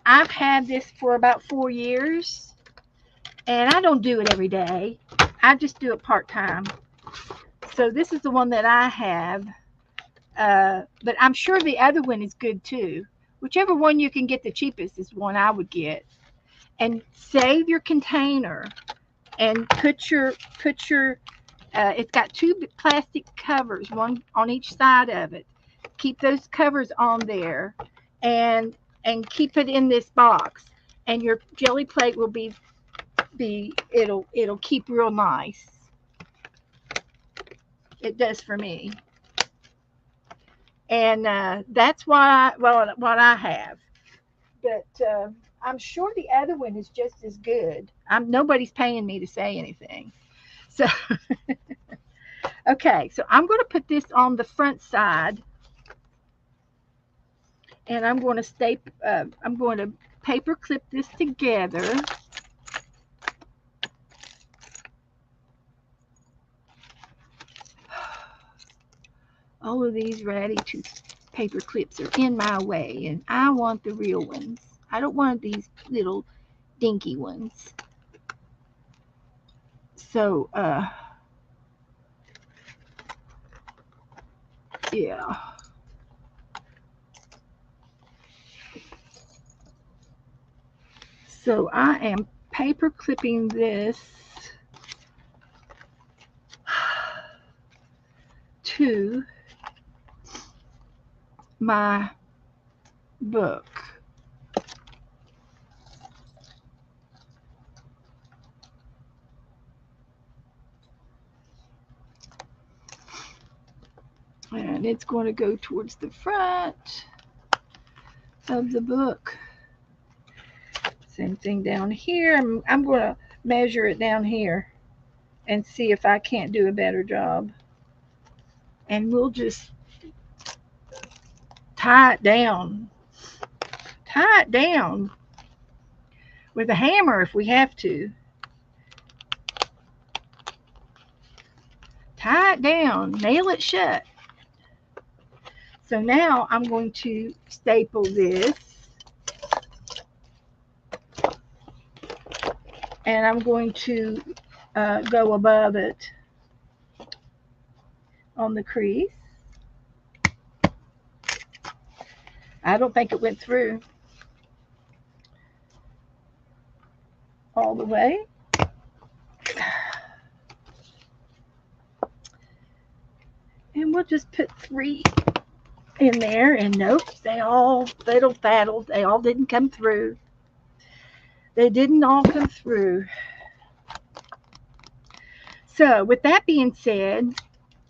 I've had this for about 4 years, and I don't do it every day. I just do it part-time. So this is the one that I have, but I'm sure the other one is good too. Whichever one you can get the cheapest is one I would get. And save your container and put your It's got two plastic covers, one on each side of it. Keep those covers on there, and keep it in this box, and your jelly plate will be it'll keep real nice. It does for me, and that's why what I have. But I'm sure the other one is just as good. I'm Nobody's paying me to say anything. So okay, so I'm going to put this on the front side, and I'm going to paper clip this together. All of these ratty paper clips are in my way, and I want the real ones. I don't want these little dinky ones. So, yeah. So I am paper clipping this to my book. And it's going to go towards the front of the book. Same thing down here. I'm going to measure it down here and see if I can't do a better job. And we'll just tie it down. Tie it down with a hammer if we have to. Tie it down. Nail it shut. So now I'm going to staple this, and I'm going to go above it on the crease. I don't think it went through all the way. And we'll just put 3 in there, and nope, they all fiddle-faddled. They all didn't come through. They didn't all come through. So with that being said,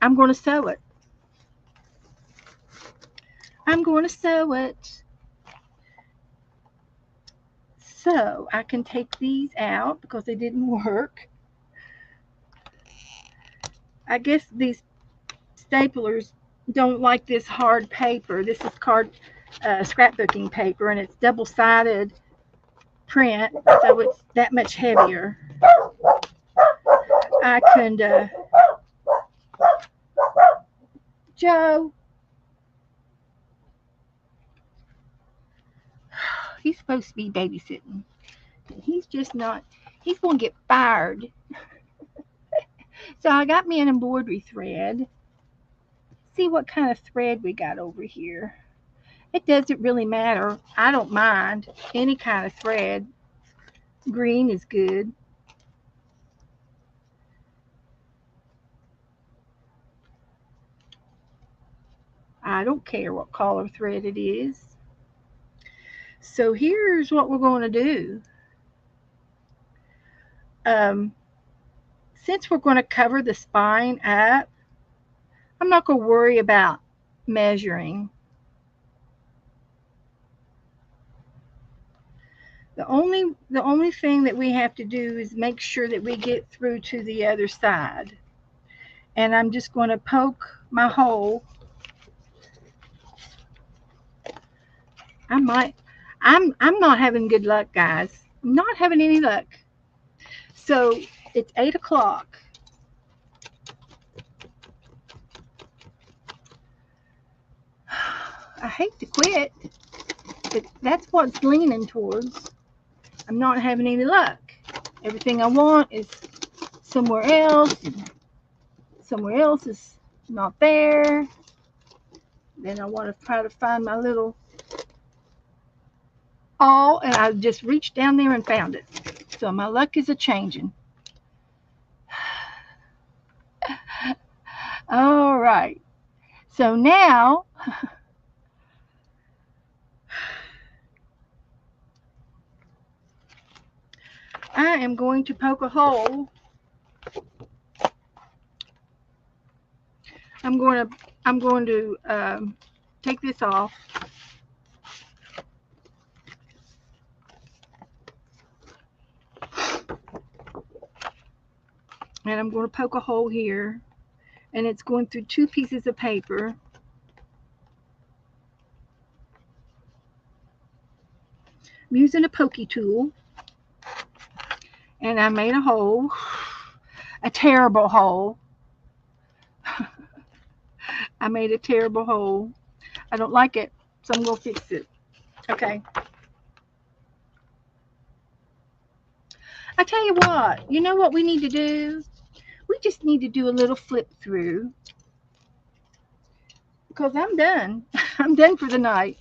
I'm going to sew it. I'm going to sew it. So I can take these out because they didn't work. I guess these staplers don't like this hard paper. This is scrapbooking paper, and it's double-sided print, so it's that much heavier. I could, Joe, he's supposed to be babysitting. He's just not, he's going to get fired. So I got me an embroidery thread. See what kind of thread we got over here. It doesn't really matter. I don't mind any kind of thread. Green is good. I don't care what color thread it is. So here's what we're going to do. Since we're going to cover the spine up, I'm not going to worry about measuring. The only thing that we have to do is make sure that we get through to the other side. And I'm just going to poke my hole. I'm not having good luck, guys. I'm not having any luck. So it's 8 o'clock. I hate to quit, but that's what it's leaning towards. I'm not having any luck. Everything I want is somewhere else. Somewhere else is not there. Then I want to try to find my little awl, and I just reached down there and found it. So my luck is a changing. All right. So now I am going to poke a hole. I'm going to take this off, and I'm going to poke a hole here, and it's going through two pieces of paper. I'm using a pokey tool, and I made a hole, a terrible hole. I made a terrible hole. I don't like it, so I'm going to fix it. Okay. I tell you what, you know what we need to do? We just need to do a little flip through because I'm done. I'm done for the night.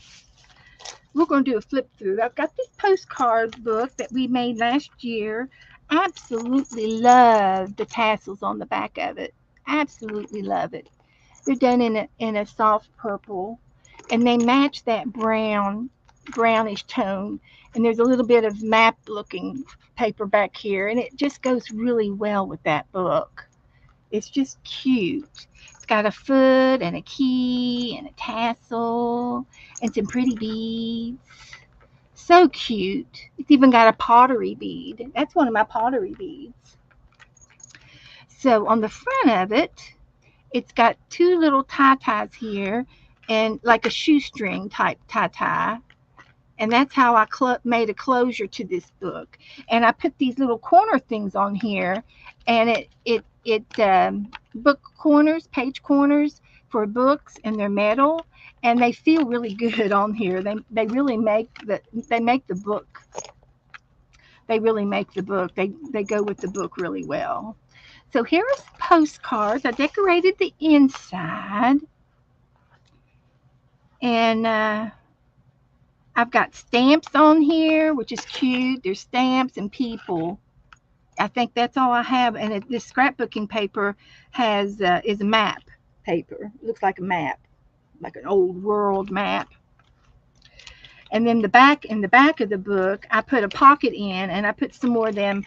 We're going to do a flip through. I've got this postcard book that we made last year. Absolutely love the tassels on the back of it. Absolutely love it. They're done in a soft purple, and they match that brownish tone. And there's a little bit of map looking paper back here, and it just goes really well with that book. It's just cute. It's got a foot and a key and a tassel and some pretty beads. So cute. It's even got a pottery bead. That's one of my pottery beads. So on the front of it, it's got two little tie-ties here and like a shoestring type tie-tie. And that's how I made a closure to this book. And I put these little corner things on here, and it book corners, page corners for books, and they're metal, and they feel really good on here. They really make the book. They really make the book. They go with the book really well. So here are some postcards. I decorated the inside, and I've got stamps on here, which is cute. There's stamps and people. I think that's all I have. And this scrapbooking paper has is a map paper. It looks like a map, like an old world map. And then in the back of the book, I put a pocket in, and I put some more of them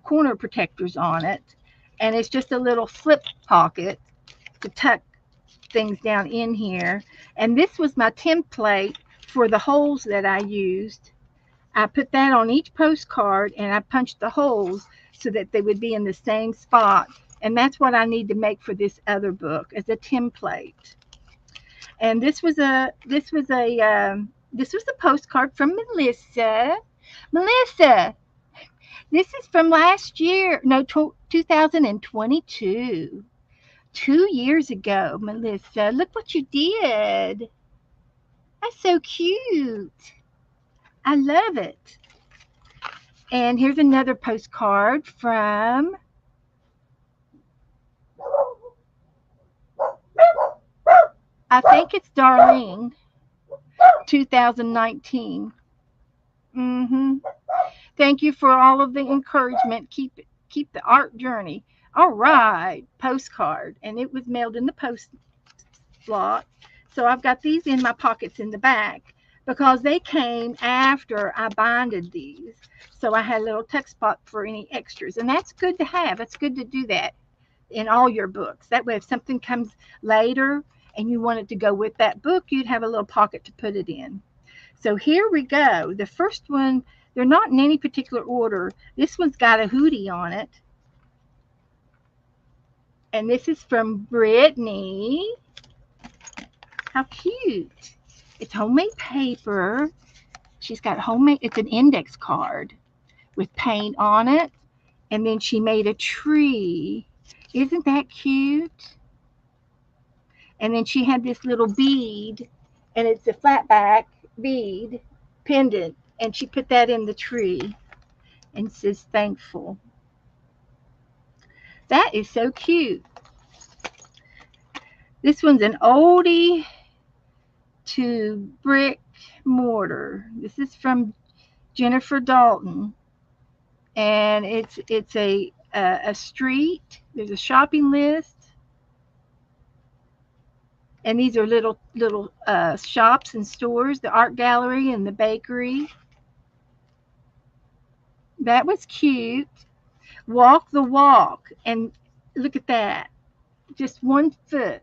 corner protectors on it. And it's just a little slip pocket to tuck things down in here. And this was my template for the holes that I used. I put that on each postcard, and I punched the holes so that they would be in the same spot. And that's what I need to make for this other book as a template. And this was a postcard from Melissa. Melissa, this is from last year, no, 2022. 2 years ago, Melissa. Look what you did. That's so cute. I love it. And here's another postcard from I think it's Darlene, 2019. Mhm. Thank you for all of the encouragement. Keep the art journey. All right, postcard, and it was mailed in the post slot. So I've got these in my pockets in the back because they came after I binded these. So I had a little tuck spot for any extras, and that's good to have. It's good to do that in all your books. That way, if something comes later and you want it to go with that book, you'd have a little pocket to put it in. So here we go. The first one, they're not in any particular order. This one's got a hoodie on it. And this is from Brittany. How cute. It's homemade paper. She's got homemade, it's an index card with paint on it. And then she made a tree. Isn't that cute? And then she had this little bead, and it's a flat back bead pendant. And she put that in the tree and says thankful. That is so cute. This one's an oldie to brick mortar. This is from Jennifer Dalton, and it's a street. There's a shopping list, And these are little shops and stores, the art gallery and the bakery. That was cute. Walk the walk, and look at that. Just 1 foot.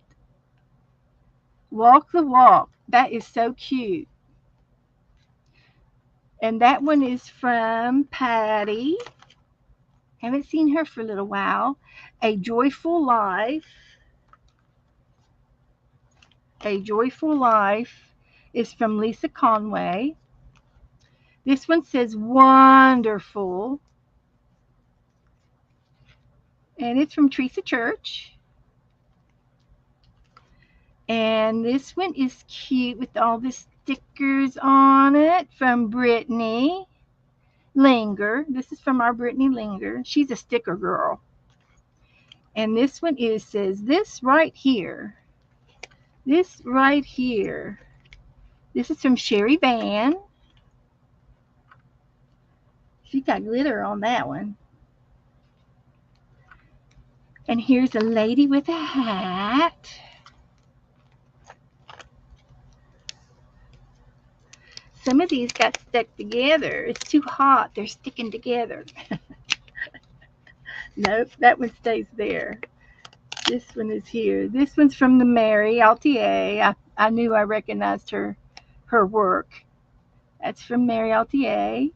Walk the walk. That is so cute. And that one is from Patty. Haven't seen her for a little while. A Joyful Life. A Joyful Life is from Lisa Conway. This one says wonderful, and it's from Teresa Church. And this one is cute with all the stickers on it from Brittany Linger. This is from our Brittany Linger. She's a sticker girl. And this one is says this right here. This right here. This is from Sherry Van. She got glitter on that one. And here's a lady with a hat. Some of these got stuck together. It's too hot. They're sticking together. Nope, that one stays there. This one is here. This one's from the Mary Altier. I knew I recognized her work. That's from Mary Altier.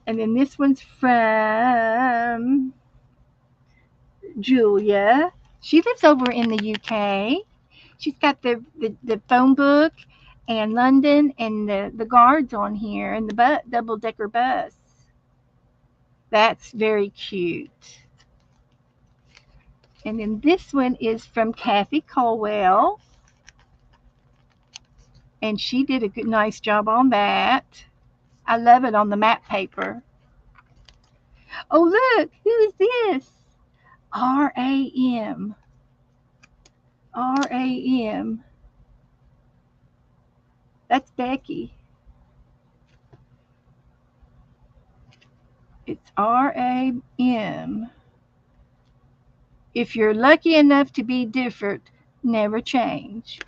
And then this one's from Julia. She lives over in the UK. She's got the phone book and London and the guards on here and the double decker bus. That's very cute. And then this one is from Kathy Colwell. And she did a nice job on that. I love it on the map paper. Oh, look, who is this? RAM. RAM. That's Becky. It's RAM. If you're lucky enough to be different, never change.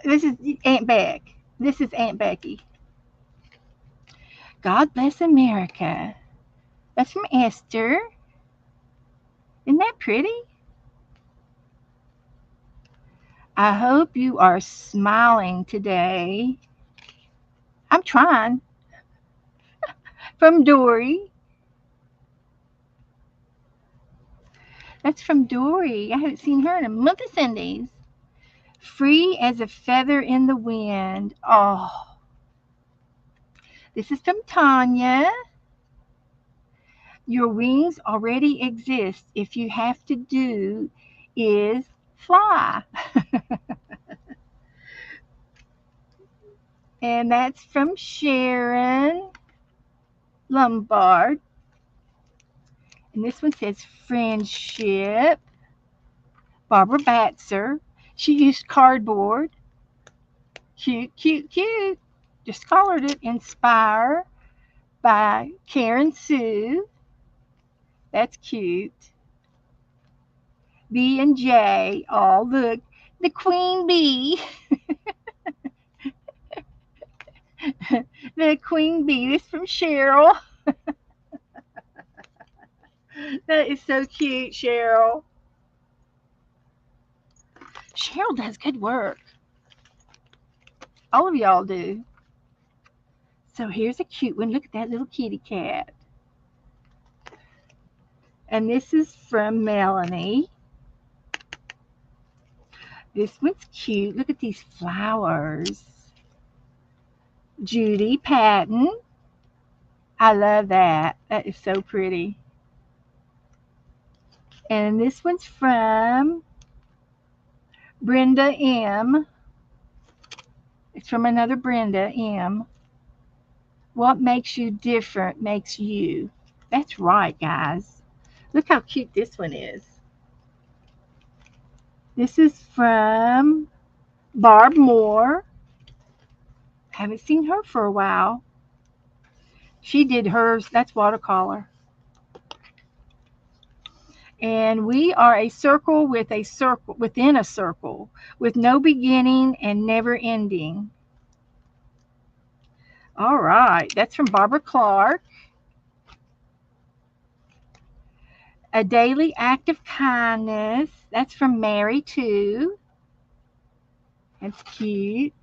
This is Aunt Beck. This is Aunt Becky. God bless America. That's from Esther. Isn't that pretty? I hope you are smiling today. I'm trying. From Dory. That's from Dory. I haven't seen her in a month of Sundays. Free as a feather in the wind. Oh. This is from Tanya. Your wings already exist. If you have to do is fly. And that's from Sharon Lombard. And this one says friendship. Barbara Batzer. She used cardboard. Cute, cute, cute. Just colored it. Inspire by Karen Sue. That's cute. B and J. Oh, look. The queen bee. The queen bee. This from Cheryl. That is so cute, Cheryl. Cheryl does good work. All of y'all do. So here's a cute one. Look at that little kitty cat. And this is from Melanie. This one's cute. Look at these flowers. Judy Patton. I love that. That is so pretty. And this one's from Brenda M. It's from another Brenda M. What makes you different makes you. That's right, guys. Look how cute this one is. This is from Barb Moore. Haven't seen her for a while. She did hers. That's watercolor. And we are a circle within a circle with no beginning and never ending. All right, that's from Barbara Clark. A daily act of kindness. That's from Mary too. That's cute.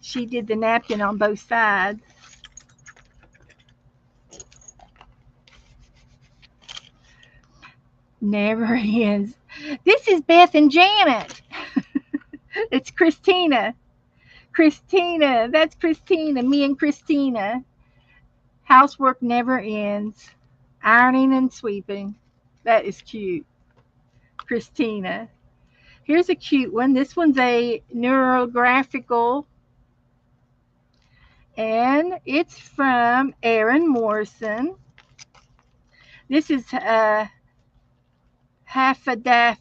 She did the napkin on both sides. Never ends. This is Beth and Janet. It's Christina. Christina. That's Christina. Me and Christina. Housework never ends. Ironing and sweeping. That is cute. Christina. Here's a cute one. This one's a neurographical, and it's from Erin Morrison. This is Hafadafa.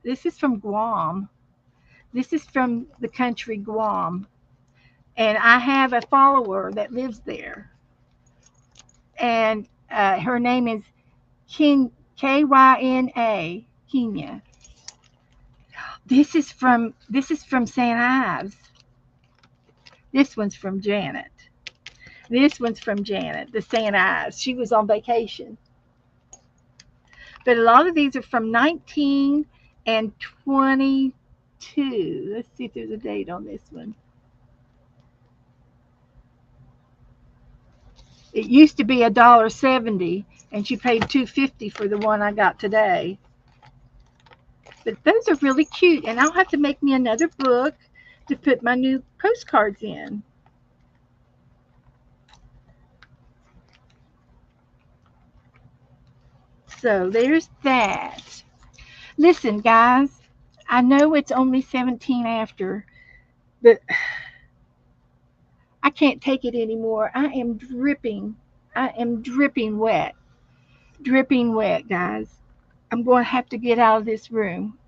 This is from Guam. This is from the country Guam. And I have a follower that lives there. And her name is Kyna. Kenya. This is from St. Ives. This one's from Janet. This one's from Janet, the St. Ives. She was on vacation. But a lot of these are from 19 and 22. Let's see if there's a date on this one. It used to be $1.70, and she paid $2.50 for the one I got today. But those are really cute, and I'll have to make me another book to put my new postcards in. So there's that. Listen, guys, I know it's only 17 after, but I can't take it anymore. I am dripping. I am dripping wet. Dripping wet, guys. I'm going to have to get out of this room.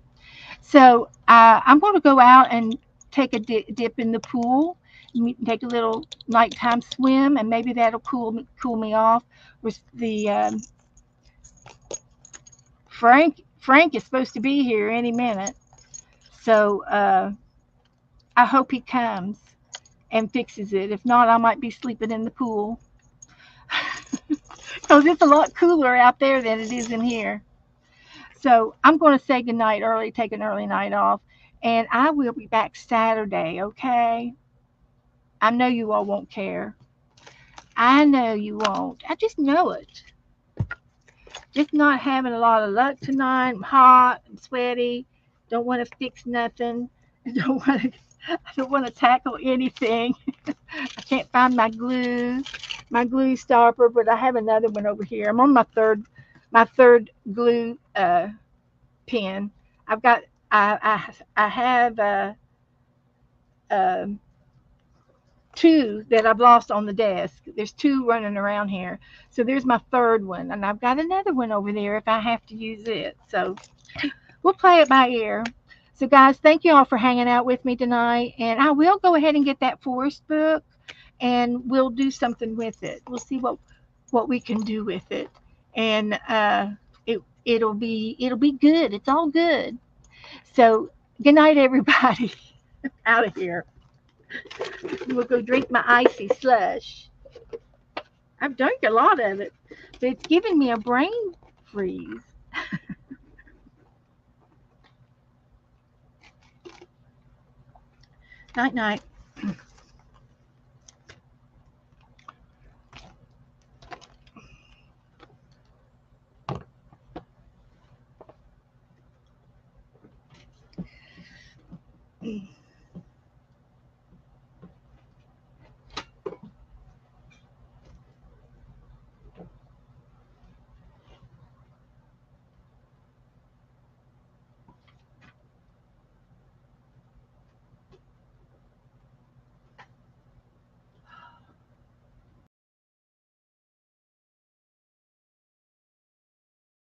So I'm going to go out and take a dip in the pool, take a little nighttime swim, and maybe that'll cool me off. With the Frank is supposed to be here any minute, so I hope he comes and fixes it. If not, I might be sleeping in the pool because it's a lot cooler out there than it is in here. So I'm going to say goodnight early, take an early night off, and I will be back Saturday, okay? I know you all won't care. I know you won't. I just know it. Just not having a lot of luck tonight. I'm hot, I'm sweaty, don't want to fix nothing. I don't want to tackle anything. I can't find my glue stopper, but I have another one over here. I'm on my third glue pen. I've got I have um two that I've lost on the desk. There's two running around here. So there's my third one, and I've got another one over there if I have to use it. So we'll play it by ear. So guys, thank you all for hanging out with me tonight, and I will go ahead and get that forest book, and we'll do something with it. We'll see what we can do with it, and it'll be good. It's all good. So good night, everybody. Out of here. We'll go drink my icy slush. I've drank a lot of it, but it's giving me a brain freeze. Night night.